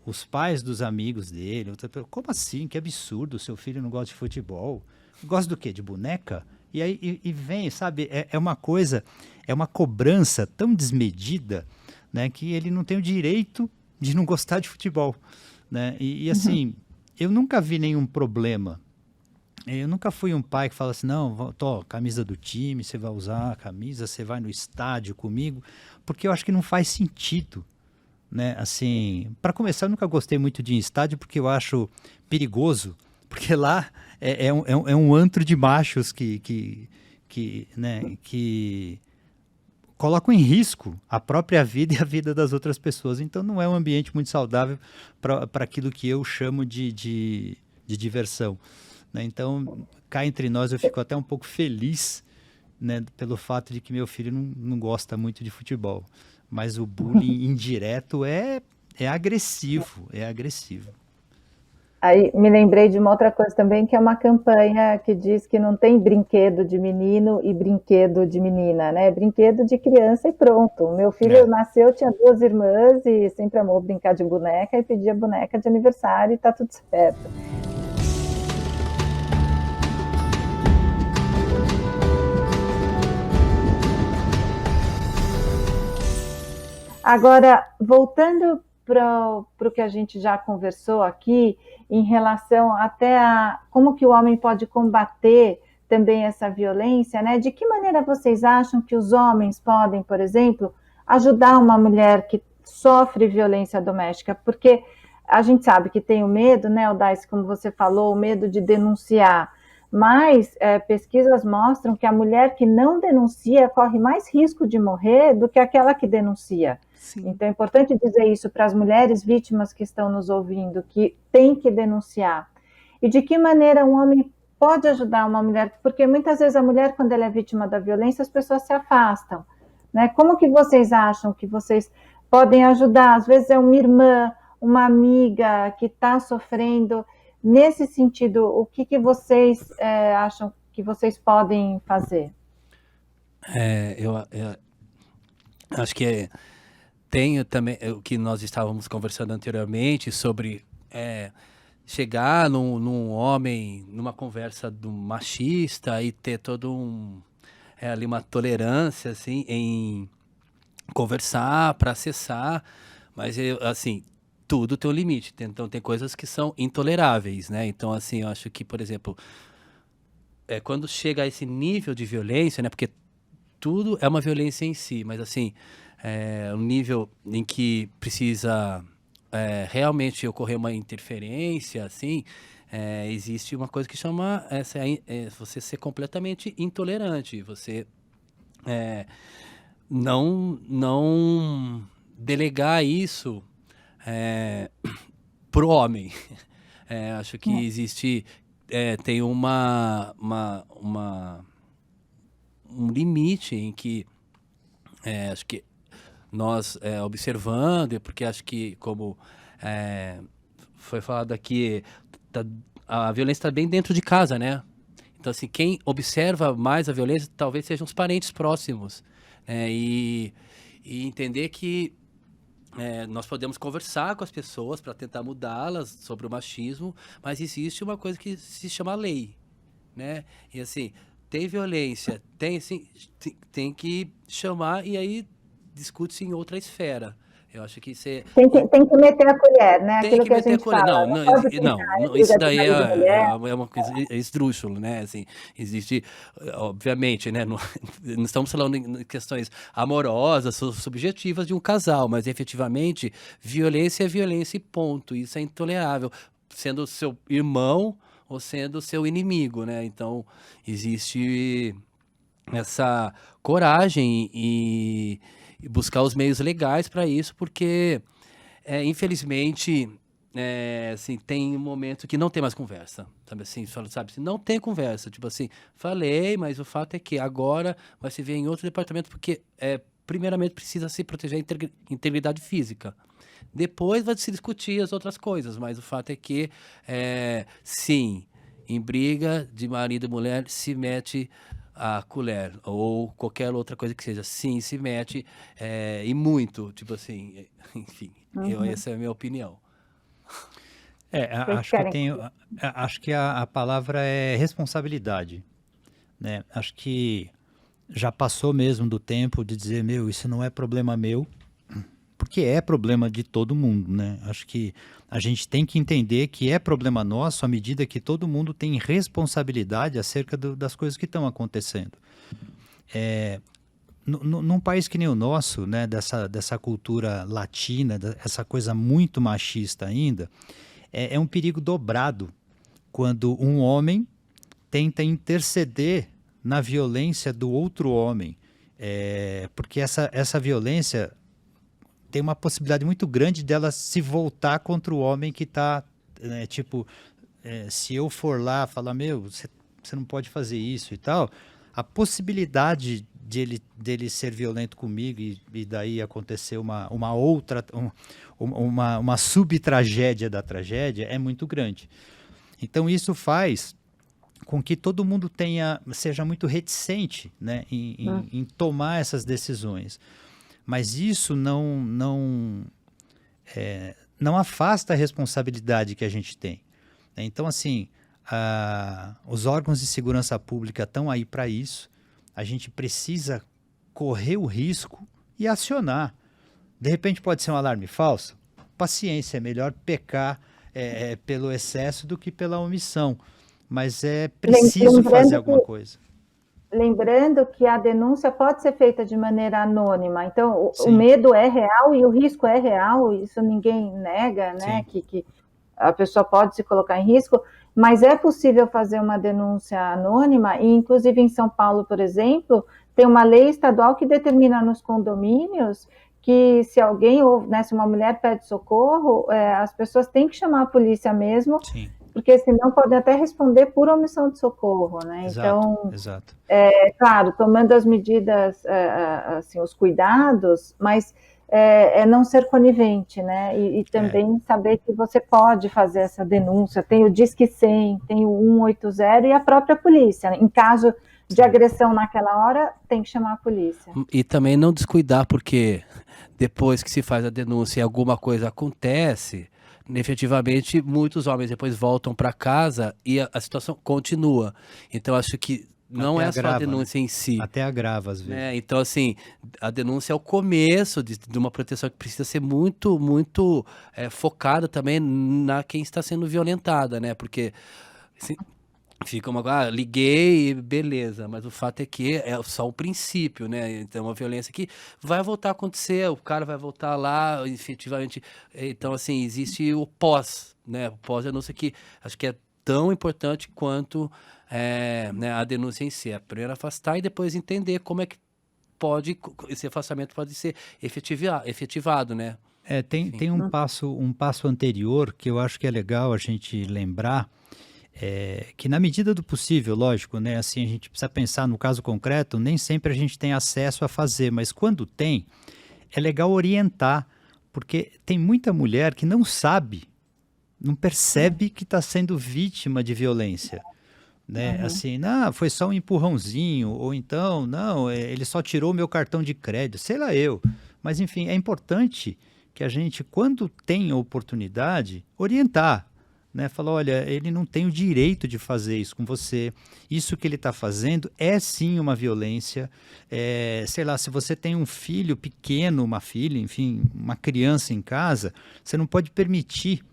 Speaker 3: Os pais dos amigos dele, como assim? Que absurdo, seu filho não gosta de futebol. Gosta do quê? De boneca? E aí vem, sabe, é uma coisa, é uma cobrança tão desmedida, né, que ele não tem o direito de não gostar de futebol, né? E assim, eu nunca vi nenhum problema. Eu nunca fui um pai que fala assim, não, camisa do time, você vai usar a camisa, você vai no estádio comigo, porque eu acho que não faz sentido, né? Assim, para começar, eu nunca gostei muito de ir em estádio porque eu acho perigoso, porque lá é um antro de machos que colocam em risco a própria vida e a vida das outras pessoas. Então não é um ambiente muito saudável para aquilo que eu chamo de diversão, né? Então, cá entre nós, eu fico até um pouco feliz, né, pelo fato de que meu filho não gosta muito de futebol. Mas o bullying indireto é agressivo,
Speaker 1: Aí me lembrei de uma outra coisa também, que é uma campanha que diz que não tem brinquedo de menino e brinquedo de menina, né? Brinquedo de criança e pronto. O meu filho nasceu, tinha 2 irmãs e sempre amou brincar de boneca e pedia boneca de aniversário e tá tudo certo. Agora, voltando para o que a gente já conversou aqui, em relação até a como que o homem pode combater também essa violência, né? De que maneira vocês acham que os homens podem, por exemplo, ajudar uma mulher que sofre violência doméstica? Porque a gente sabe que tem o medo, né, Odaisy, como você falou, o medo de denunciar, mas pesquisas mostram que a mulher que não denuncia corre mais risco de morrer do que aquela que denuncia.
Speaker 4: Sim.
Speaker 1: Então é importante dizer isso para as mulheres vítimas que estão nos ouvindo, que tem que denunciar. E de que maneira um homem pode ajudar uma mulher? Porque muitas vezes a mulher, quando ela é vítima da violência, as pessoas se afastam, né? Como que vocês acham que vocês podem ajudar? Às vezes é uma irmã, uma amiga que está sofrendo. Nesse sentido, o que vocês acham que vocês podem fazer?
Speaker 2: Eu acho que tem também o que nós estávamos conversando anteriormente sobre chegar num homem, numa conversa do machista e ter todo ali uma tolerância assim, em conversar, para acessar, mas assim, tudo tem um limite. Então tem coisas que são intoleráveis, né? Então assim, eu acho que, por exemplo, quando chega a esse nível de violência, né? Porque tudo é uma violência em si, mas assim, um nível em que precisa realmente ocorrer uma interferência, assim, existe uma coisa que chama você ser completamente intolerante, você não delegar isso pro homem. Acho que existe, tem um limite em que acho que nós observando, porque acho que, como foi falado aqui, a violência está bem dentro de casa, né? Então, assim, quem observa mais a violência talvez sejam os parentes próximos, e entender que nós podemos conversar com as pessoas para tentar mudá-las sobre o machismo, mas existe uma coisa que se chama lei, né? E assim, tem violência, tem assim, tem que chamar e aí discute-se em outra esfera. Eu acho que você
Speaker 1: Tem que meter a colher, né?
Speaker 2: tem
Speaker 1: Aquilo
Speaker 2: que
Speaker 1: que a
Speaker 2: meter a
Speaker 1: gente
Speaker 2: colher.
Speaker 1: fala,
Speaker 2: Não,
Speaker 1: não
Speaker 2: não,
Speaker 1: pode
Speaker 2: não,
Speaker 1: briga
Speaker 2: isso
Speaker 1: de
Speaker 2: daí
Speaker 1: marido e mulher.
Speaker 2: é uma coisa esdrúxulo, né? Assim, existe, obviamente, né? Não, não estamos falando em questões amorosas, subjetivas de um casal, mas efetivamente, violência é violência e ponto. Isso é intolerável, sendo seu irmão ou sendo seu inimigo, né? Então, existe essa coragem e buscar os meios legais para isso, porque infelizmente, assim, tem um momento que não tem mais conversa, sabe assim, sabe, assim, não tem conversa, tipo assim, falei, mas o fato é que agora vai se ver em outro departamento, porque primeiramente precisa se proteger a integridade física. Depois vai se discutir as outras coisas, mas o fato é que, sim, em briga de marido e mulher se mete a colher, ou qualquer outra coisa que seja, sim, se mete, e muito, tipo assim, enfim, essa é a minha opinião.
Speaker 1: Vocês
Speaker 3: Acho que
Speaker 1: querem.
Speaker 3: acho que a palavra é responsabilidade, né? Acho que já passou mesmo do tempo de dizer, meu, isso não é problema meu, porque é problema de todo mundo, né? Acho que a gente tem que entender que é problema nosso à medida que todo mundo tem responsabilidade acerca das coisas que estão acontecendo. Num país que nem o nosso, né, dessa cultura latina, essa coisa muito machista ainda, é um perigo dobrado quando um homem tenta interceder na violência do outro homem. Porque essa violência tem uma possibilidade muito grande dela se voltar contra o homem que está, né, tipo, se eu for lá falar, meu, você não pode fazer isso e tal, a possibilidade dele ser violento comigo e daí acontecer uma outra, uma subtragédia da tragédia é muito grande. Então isso faz com que todo mundo seja muito reticente, né, em tomar essas decisões. Mas isso não afasta a responsabilidade que a gente tem. Então, assim, os órgãos de segurança pública estão aí para isso. A gente precisa correr o risco e acionar. De repente pode ser um alarme falso? Paciência, é melhor pecar pelo excesso do que pela omissão. Mas é preciso fazer alguma coisa.
Speaker 1: Lembrando que a denúncia pode ser feita de maneira anônima, então o medo é real e o risco é real, isso ninguém nega, né, que a pessoa pode se colocar em risco, mas é possível fazer uma denúncia anônima, e inclusive em São Paulo, por exemplo, tem uma lei estadual que determina nos condomínios que se alguém, ou né, se uma mulher pede socorro, as pessoas têm que chamar a polícia mesmo, porque senão podem até responder por omissão de socorro, né?
Speaker 3: Exato.
Speaker 1: Claro, tomando as medidas, assim, os cuidados, mas não ser conivente, né? E também saber que você pode fazer essa denúncia. Tem o Disque 100, tem o 180 e a própria polícia. Em caso de agressão naquela hora, tem que chamar a polícia.
Speaker 2: E também não descuidar, porque depois que se faz a denúncia e alguma coisa acontece, efetivamente muitos homens depois voltam para casa e a situação continua. Então acho que não
Speaker 3: até
Speaker 2: é
Speaker 3: agrava,
Speaker 2: só a denúncia em si.
Speaker 3: Até agrava às vezes.
Speaker 2: Então assim, a denúncia é o começo de uma proteção que precisa ser muito, muito focada também na quem está sendo violentada, né? Porque assim, fica liguei, beleza, mas o fato é que é só o princípio, né? Então, uma violência que vai voltar a acontecer, o cara vai voltar lá, efetivamente. Então, assim, existe o pós, né? O pós-denúncia que acho que é tão importante quanto né, a denúncia em si. Primeiro afastar e depois entender como é que esse afastamento pode ser efetivado, né?
Speaker 3: Tem um passo anterior que eu acho que é legal a gente lembrar, que na medida do possível, lógico, né, assim, a gente precisa pensar no caso concreto, nem sempre a gente tem acesso a fazer, mas quando tem, é legal orientar, porque tem muita mulher que não sabe, não percebe que está sendo vítima de violência. Né? Assim, foi só um empurrãozinho, ou então, não, ele só tirou meu cartão de crédito, sei lá eu. Mas, enfim, é importante que a gente, quando tem oportunidade, orientar. né? Fala, olha, ele não tem o direito de fazer isso com você. Isso que ele está fazendo é sim uma violência. Sei lá, se você tem um filho pequeno, uma filha, enfim, uma criança em casa, você não pode permitir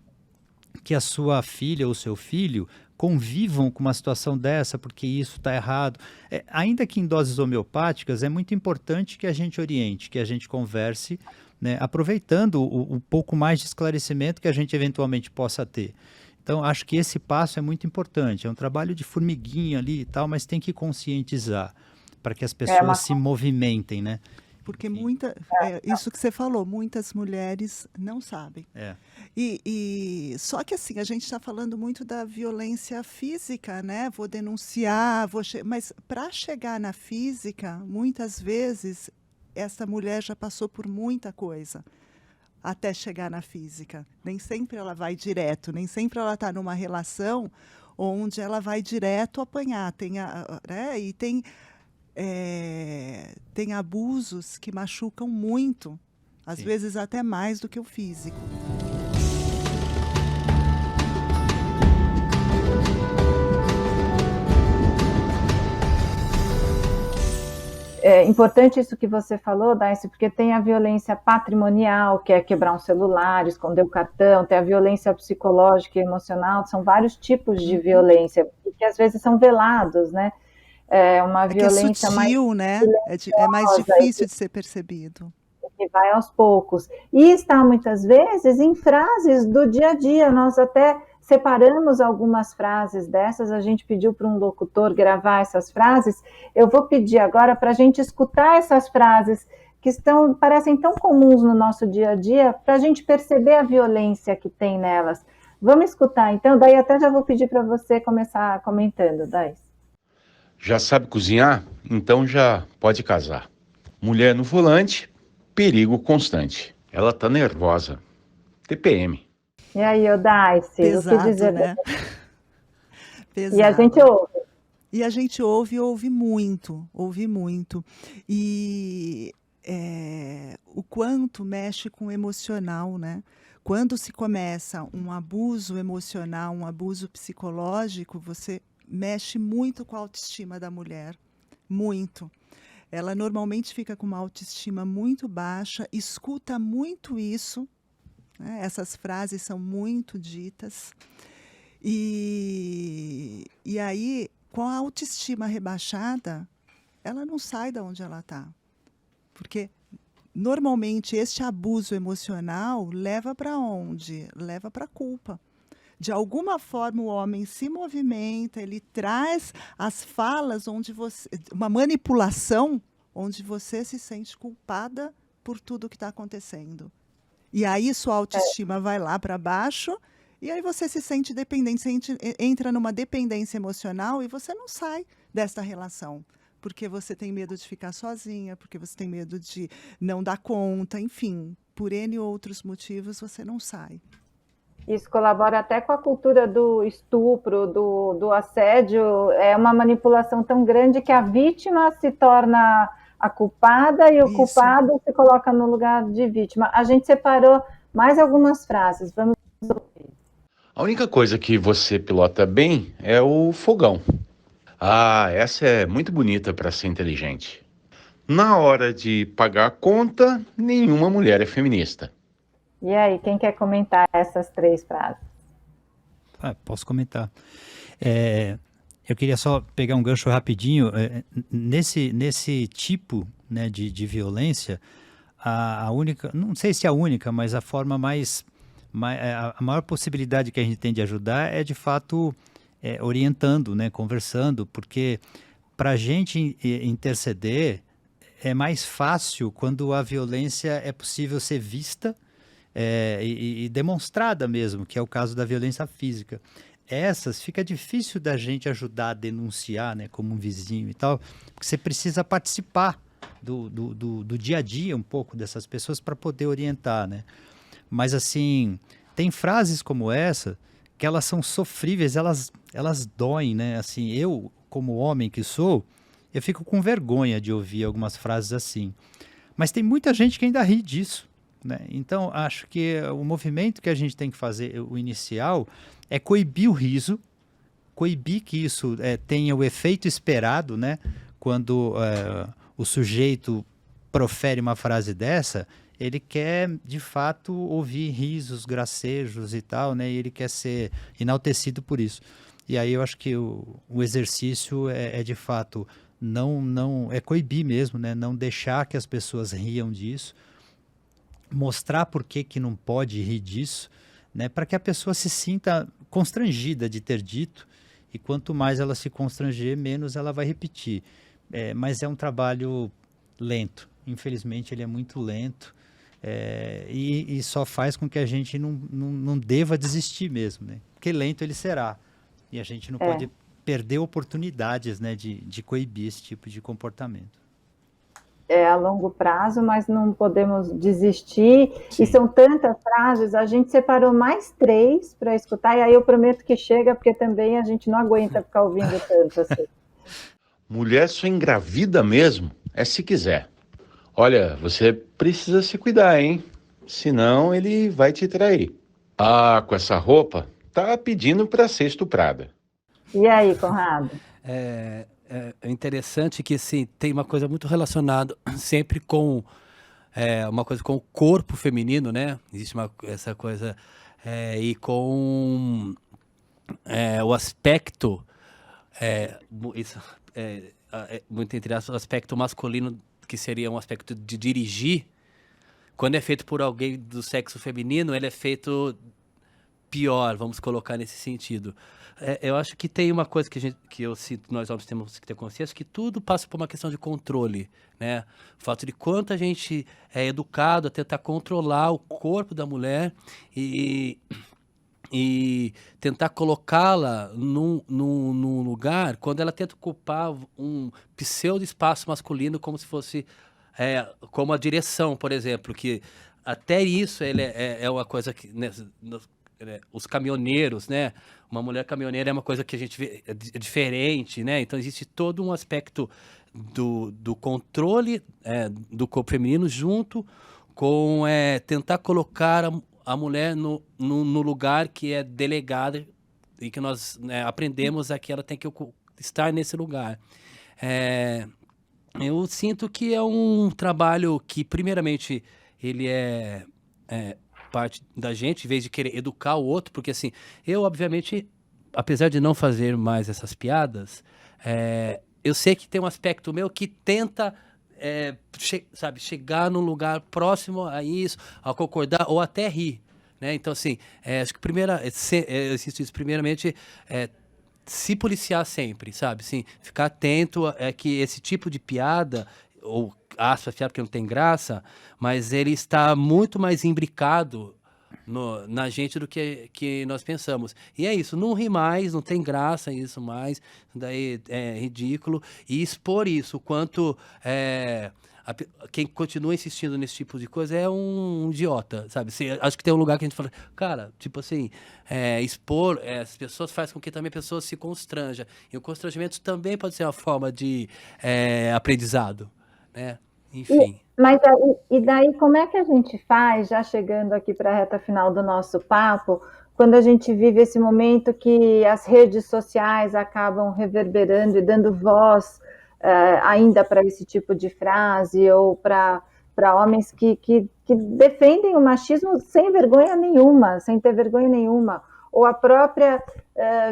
Speaker 3: que a sua filha ou seu filho convivam com uma situação dessa, porque isso está errado. Ainda que em doses homeopáticas, é muito importante que a gente oriente, que a gente converse, né, aproveitando o pouco mais de esclarecimento que a gente eventualmente possa ter. Então, acho que esse passo é muito importante. É um trabalho de formiguinha ali e tal, mas tem que conscientizar para que as pessoas se movimentem, né?
Speaker 4: Porque isso que você falou, muitas mulheres não sabem. Só que assim, a gente está falando muito da violência física, né? Vou denunciar, mas para chegar na física, muitas vezes, essa mulher já passou por muita coisa até chegar na física. Nem sempre ela vai direto, nem sempre ela está numa relação onde ela vai direto apanhar. E tem abusos que machucam muito, às vezes até mais do que o físico.
Speaker 1: É importante isso que você falou, Daicy, porque tem a violência patrimonial, que é quebrar um celular, esconder o cartão, tem a violência psicológica e emocional, são vários tipos de violência, que às vezes são velados, né? É uma violência
Speaker 4: que é sutil, né? É mais difícil de ser percebido.
Speaker 1: Que vai aos poucos. E está muitas vezes em frases do dia a dia. Nós até separamos algumas frases dessas, a gente pediu para um locutor gravar essas frases. Eu vou pedir agora para a gente escutar essas frases que parecem tão comuns no nosso dia a dia, para a gente perceber a violência que tem nelas. Vamos escutar então, daí até já vou pedir para você começar comentando, Dais.
Speaker 5: Já sabe cozinhar? Então já pode casar. Mulher no volante, perigo constante. Ela tá nervosa. TPM.
Speaker 1: E aí, Daicy,
Speaker 4: pesado,
Speaker 1: o que dizer?
Speaker 4: Né? Pesado.
Speaker 1: E a gente ouve.
Speaker 4: E a gente ouve muito, ouve muito. E o quanto mexe com o emocional, né? Quando se começa um abuso emocional, um abuso psicológico, você mexe muito com a autoestima da mulher, muito. Ela normalmente fica com uma autoestima muito baixa, escuta muito isso, né? Essas frases são muito ditas. E aí, com a autoestima rebaixada, ela não sai de onde ela está. Porque, normalmente, este abuso emocional leva para onde? Leva para a culpa. De alguma forma, o homem se movimenta, ele traz as falas uma manipulação onde você se sente culpada por tudo que está acontecendo. E aí sua autoestima vai lá para baixo, e aí você se sente dependente, você entra numa dependência emocional e você não sai dessa relação. Porque você tem medo de ficar sozinha, porque você tem medo de não dar conta, enfim, por N outros motivos você não sai.
Speaker 1: Isso colabora até com a cultura do estupro, do assédio. É uma manipulação tão grande que a vítima se torna a culpada e o culpado se coloca no lugar de vítima. A gente separou mais algumas frases. Vamos ouvir.
Speaker 5: A única coisa que você pilota bem é o fogão. Ah, essa é muito bonita para ser inteligente. Na hora de pagar a conta, nenhuma mulher é feminista.
Speaker 1: E aí, quem quer comentar essas 3 frases?
Speaker 3: Posso comentar. Eu queria só pegar um gancho rapidinho. Nesse tipo, né, de violência, a única, não sei se a única, mas a forma a maior possibilidade que a gente tem de ajudar é, de fato, orientando, né, conversando, porque para a gente interceder é mais fácil quando a violência é possível ser vista e demonstrada mesmo, que é o caso da violência física. Essas fica difícil da gente ajudar a denunciar, né, como um vizinho e tal, porque você precisa participar do dia a dia um pouco dessas pessoas para poder orientar, né? Mas assim, tem frases como essa que elas são sofríveis, elas doem, né? Assim, eu, como homem que sou, eu fico com vergonha de ouvir algumas frases assim. Mas tem muita gente que ainda ri disso. né? Então, acho que o movimento que a gente tem que fazer, o inicial, é coibir o riso, coibir que isso tenha o efeito esperado, né? Quando o sujeito profere uma frase dessa, ele quer, de fato, ouvir risos, gracejos e tal, né? E ele quer ser enaltecido por isso. E aí eu acho que o exercício de fato, não é coibir mesmo, né? Não deixar que as pessoas riam disso, mostrar por que não pode rir disso, né? Para que a pessoa se sinta constrangida de ter dito, e quanto mais ela se constranger, menos ela vai repetir. Mas é um trabalho lento, infelizmente ele é muito lento, e só faz com que a gente não deva desistir mesmo, né? Porque lento ele será, e a gente não pode perder oportunidades, né, de coibir esse tipo de comportamento.
Speaker 1: A longo prazo, mas não podemos desistir.
Speaker 2: Sim.
Speaker 1: E são tantas frases, a gente separou mais 3 para escutar, e aí eu prometo que chega, porque também a gente não aguenta ficar ouvindo tanto assim.
Speaker 5: Mulher só engravida mesmo se quiser. Olha, você precisa se cuidar, hein? Senão ele vai te trair. Ah, com essa roupa, tá pedindo para ser estuprada.
Speaker 1: E aí, Conrado?
Speaker 2: É interessante que assim, tem uma coisa muito relacionada sempre com uma coisa com o corpo feminino, né? Existe essa coisa e com o aspecto muito entre aspas, o aspecto masculino, que seria um aspecto de dirigir. Quando é feito por alguém do sexo feminino, ele é feito pior, vamos colocar nesse sentido. Eu acho que tem uma coisa que eu sinto, nós homens temos que ter consciência, que tudo passa por uma questão de controle, né? O fato de quanto a gente é educado a tentar controlar o corpo da mulher e tentar colocá-la num lugar, quando ela tenta ocupar um pseudo-espaço masculino como se fosse como a direção, por exemplo, que até isso ele é uma coisa que... Né, os caminhoneiros, né? Uma mulher caminhoneira é uma coisa que a gente vê diferente, né? Então existe todo um aspecto do controle do corpo feminino junto com tentar colocar a mulher no lugar que é delegada e que nós aprendemos que ela tem que estar nesse lugar. Eu sinto que é um trabalho que, primeiramente, ele é parte da gente, em vez de querer educar o outro, porque assim, eu obviamente, apesar de não fazer mais essas piadas, eu sei que tem um aspecto meu que tenta chegar num lugar próximo a isso, a concordar ou até rir, né? Então assim, acho que eu insisto isso, primeiramente, se policiar sempre, sabe? Assim, ficar atento que esse tipo de piada, ou aspas, piada porque não tem graça, mas ele está muito mais imbricado na gente do que nós pensamos. E é isso, não ri mais, não tem graça isso mais, isso daí é ridículo. E expor isso, o quanto quem continua insistindo nesse tipo de coisa é um idiota, sabe? Acho que tem um lugar que a gente fala, cara, tipo assim, expor as pessoas faz com que também a pessoa se constranja. E o constrangimento também pode ser uma forma de aprendizado, né? Enfim.
Speaker 1: Mas daí como é que a gente faz, já chegando aqui para a reta final do nosso papo, quando a gente vive esse momento que as redes sociais acabam reverberando e dando voz ainda para esse tipo de frase, ou para homens que defendem o machismo sem vergonha nenhuma, sem ter vergonha nenhuma, ou a própria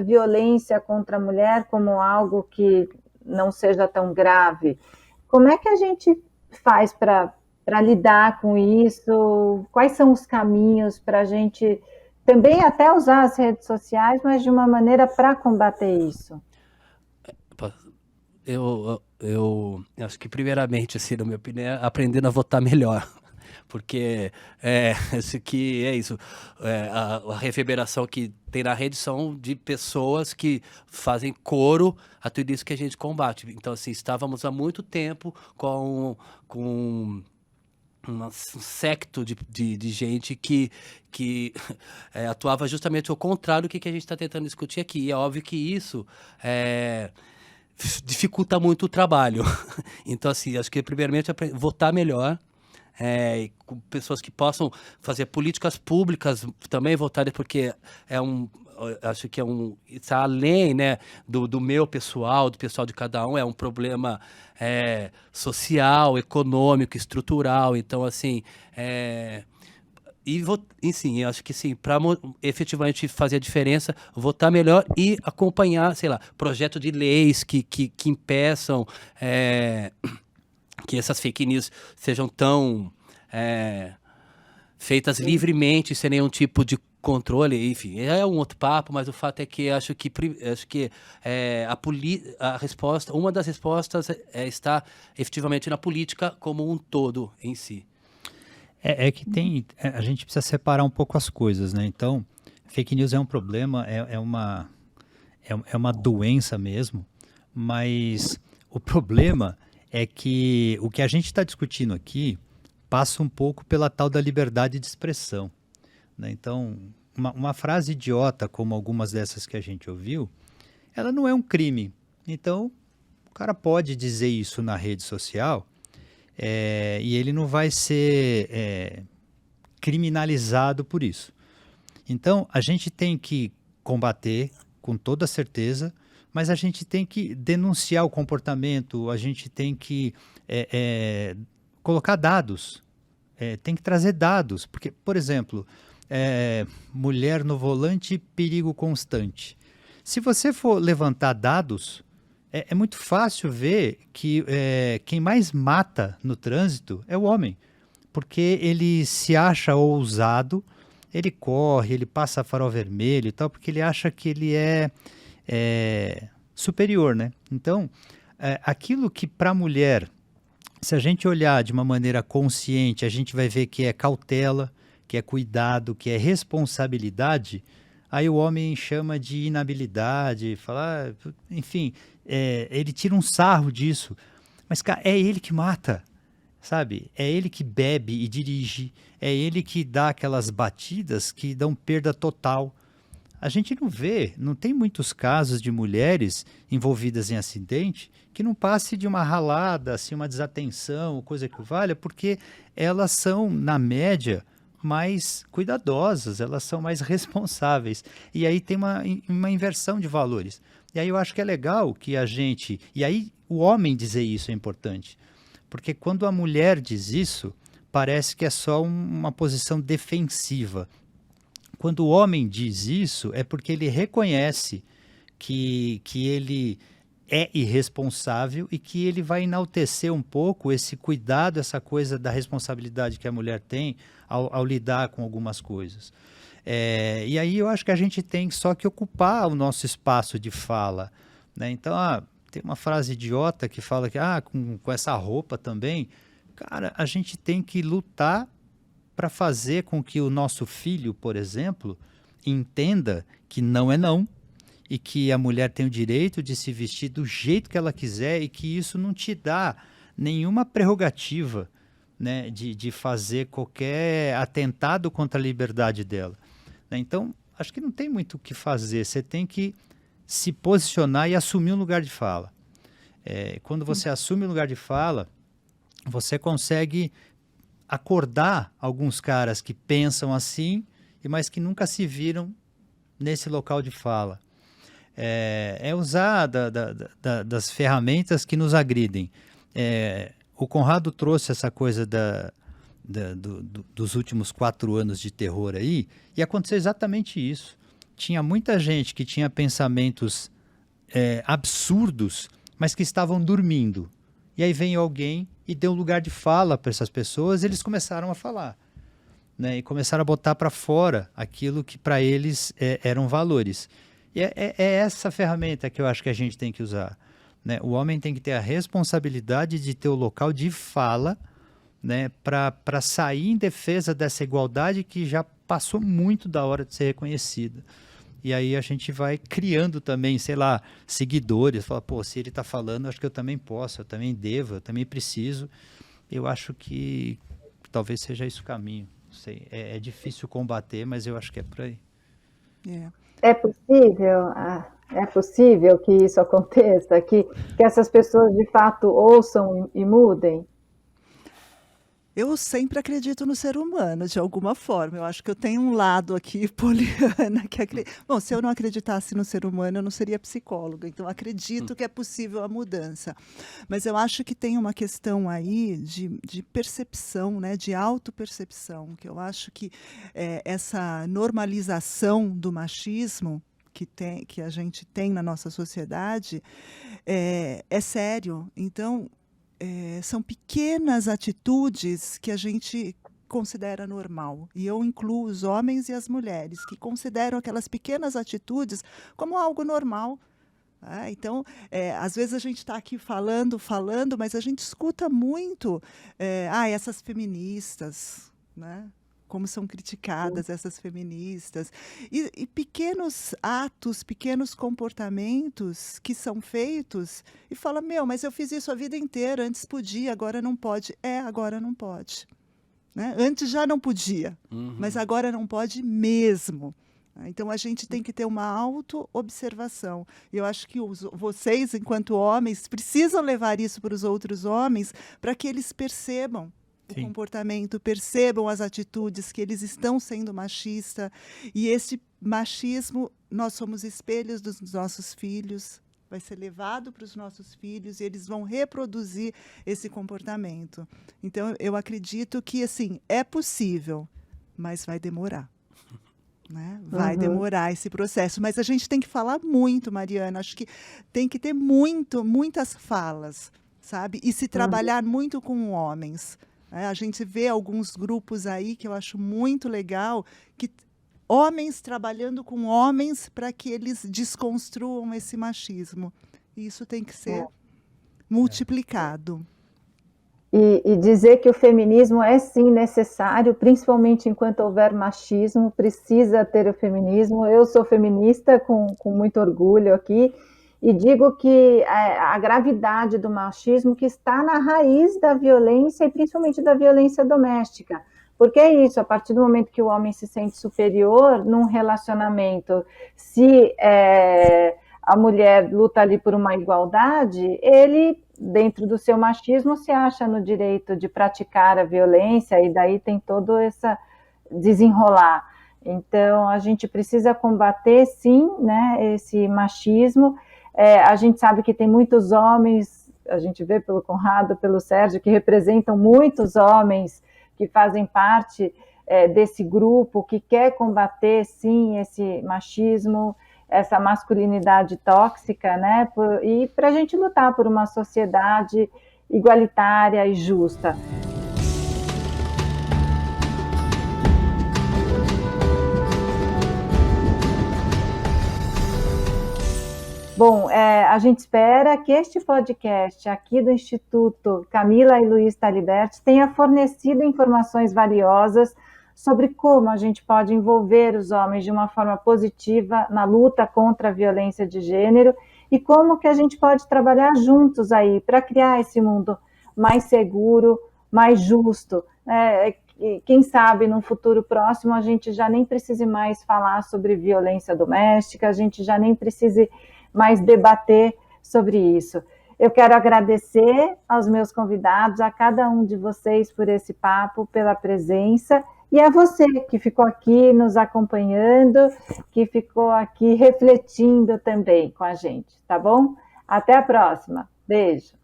Speaker 1: violência contra a mulher como algo que não seja tão grave. Como é que a gente faz para lidar com isso? Quais são os caminhos para a gente também até usar as redes sociais, mas de uma maneira para combater isso?
Speaker 2: Eu acho que primeiramente, assim, na minha opinião, é aprendendo a votar melhor. Porque a reverberação que tem na rede são de pessoas que fazem coro a tudo isso que a gente combate. Então, assim, estávamos há muito tempo com um secto de gente que atuava justamente ao contrário do que a gente está tentando discutir aqui. E é óbvio que isso dificulta muito o trabalho. Então, assim, acho que primeiramente votar melhor, e com pessoas que possam fazer políticas públicas também voltadas, porque acho que está além, né, do meu pessoal, do pessoal de cada um, é um problema social, econômico, estrutural. Então, assim, sim, eu acho que sim, para efetivamente fazer a diferença, votar melhor e acompanhar, sei lá, projeto de leis que impeçam que essas fake news sejam tão feitas livremente, sem nenhum tipo de controle. Enfim, é um outro papo, mas o fato é que acho que a resposta, uma das respostas está efetivamente na política como um todo em si.
Speaker 3: É que a gente precisa separar um pouco as coisas, né? Então, fake news é um problema, é uma doença mesmo, mas o problema é que o que a gente está discutindo aqui passa um pouco pela tal da liberdade de expressão, né? Então, uma frase idiota, como algumas dessas que a gente ouviu, ela não é um crime. Então, o cara pode dizer isso na rede social, e ele não vai ser criminalizado por isso. Então, a gente tem que combater com toda certeza, mas a gente tem que denunciar o comportamento, a gente tem que colocar dados, tem que trazer dados, porque, por exemplo, mulher no volante, perigo constante. Se você for levantar dados, é muito fácil ver que quem mais mata no trânsito é o homem, porque ele se acha ousado, ele corre, ele passa farol vermelho e tal, porque ele acha que ele é superior, né? Então, aquilo que para a mulher, se a gente olhar de uma maneira consciente, a gente vai ver que é cautela, que é cuidado, que é responsabilidade. Aí o homem chama de inabilidade, fala, enfim, ele tira um sarro disso. Mas, cara, é ele que mata, sabe? É ele que bebe e dirige, é ele que dá aquelas batidas que dão perda total. A gente não tem muitos casos de mulheres envolvidas em acidente que não passe de uma ralada, assim, uma desatenção, coisa que valha, porque elas são, na média, mais cuidadosas, elas são mais responsáveis. E aí tem uma inversão de valores. E aí eu acho que é legal que a gente... E aí o homem dizer isso é importante. Porque quando a mulher diz isso, parece que é só uma posição defensiva. Quando o homem diz isso, é porque ele reconhece que ele é irresponsável e que ele vai enaltecer um pouco esse cuidado, essa coisa da responsabilidade que a mulher tem ao lidar com algumas coisas. E aí eu acho que a gente tem só que ocupar o nosso espaço de fala, né? Então, tem uma frase idiota que fala que com essa roupa também, cara, a gente tem que lutar para fazer com que o nosso filho, por exemplo, entenda que não é não, e que a mulher tem o direito de se vestir do jeito que ela quiser e que isso não te dá nenhuma prerrogativa, né, de fazer qualquer atentado contra a liberdade dela, né? Então, acho que não tem muito o que fazer, você tem que se posicionar e assumir um lugar de fala. Quando você assume um lugar de fala, você consegue acordar alguns caras que pensam assim, mas que nunca se viram nesse local de fala. Usar das ferramentas que nos agridem. O Conrado trouxe essa coisa dos últimos 4 anos de terror aí, e aconteceu exatamente isso. Tinha muita gente que tinha pensamentos absurdos, mas que estavam dormindo. E aí vem alguém e deu lugar de fala para essas pessoas, e eles começaram a falar, né? E começaram a botar para fora aquilo que para eles eram valores. E é essa ferramenta que eu acho que a gente tem que usar, né? O homem tem que ter a responsabilidade de ter o local de fala, né? Para sair em defesa dessa igualdade que já passou muito da hora de ser reconhecida. E aí a gente vai criando também, sei lá, seguidores. Fala, pô, se ele está falando, acho que eu também posso, eu também devo, eu também preciso. Eu acho que talvez seja esse o caminho. Não sei, é difícil combater, mas eu acho que é por aí.
Speaker 1: É possível que isso aconteça, que essas pessoas de fato ouçam e mudem?
Speaker 4: Eu sempre acredito no ser humano, de alguma forma. Eu acho que eu tenho um lado aqui, poliana, que acredita. Bom, se eu não acreditasse no ser humano, eu não seria psicóloga. Então, acredito que é possível a mudança. Mas eu acho que tem uma questão aí de percepção, né? De autopercepção, que eu acho que essa normalização do machismo que a gente tem na nossa sociedade é sério. Então, são pequenas atitudes que a gente considera normal. E eu incluo os homens e as mulheres, que consideram aquelas pequenas atitudes como algo normal. Então, às vezes a gente está aqui falando, mas a gente escuta muito essas feministas, né? Como são criticadas essas feministas. E pequenos atos, pequenos comportamentos que são feitos e fala, mas eu fiz isso a vida inteira, antes podia, agora não pode. Agora não pode. Né? Antes já não podia, mas agora não pode mesmo. Então, a gente tem que ter uma auto-observação. Eu acho que vocês, enquanto homens, precisam levar isso para os outros homens para que eles percebam o comportamento, percebam as atitudes, que eles estão sendo machistas. E esse machismo, nós somos espelhos dos nossos filhos, vai ser levado para os nossos filhos e eles vão reproduzir esse comportamento. Então, eu acredito que, assim, é possível, mas vai demorar. Né? Vai demorar esse processo. Mas a gente tem que falar muito, Mariana. Acho que tem que ter muitas falas, sabe? E se trabalhar muito com homens. A gente vê alguns grupos aí que eu acho muito legal, que homens trabalhando com homens para que eles desconstruam esse machismo. E isso tem que ser multiplicado.
Speaker 1: E dizer que o feminismo é sim necessário, principalmente enquanto houver machismo, precisa ter o feminismo. Eu sou feminista com muito orgulho aqui, e digo que a gravidade do machismo que está na raiz da violência, e principalmente da violência doméstica. Porque é isso, a partir do momento que o homem se sente superior num relacionamento, se a mulher luta ali por uma igualdade, ele, dentro do seu machismo, se acha no direito de praticar a violência, e daí tem todo esse desenrolar. Então, a gente precisa combater, sim, né, esse machismo. A gente sabe que tem muitos homens, a gente vê pelo Conrado, pelo Sérgio, que representam muitos homens que fazem parte desse grupo, que quer combater, sim, esse machismo, essa masculinidade tóxica, né? E para a gente lutar por uma sociedade igualitária e justa. Bom, a gente espera que este podcast aqui do Instituto Camila e Luiz Taliberti tenha fornecido informações valiosas sobre como a gente pode envolver os homens de uma forma positiva na luta contra a violência de gênero e como que a gente pode trabalhar juntos aí para criar esse mundo mais seguro, mais justo. Quem sabe, num futuro próximo, a gente já nem precise mais falar sobre violência doméstica, a gente já nem precise mais debater sobre isso. Eu quero agradecer aos meus convidados, a cada um de vocês por esse papo, pela presença, e a você que ficou aqui nos acompanhando, que ficou aqui refletindo também com a gente, tá bom? Até a próxima. Beijo.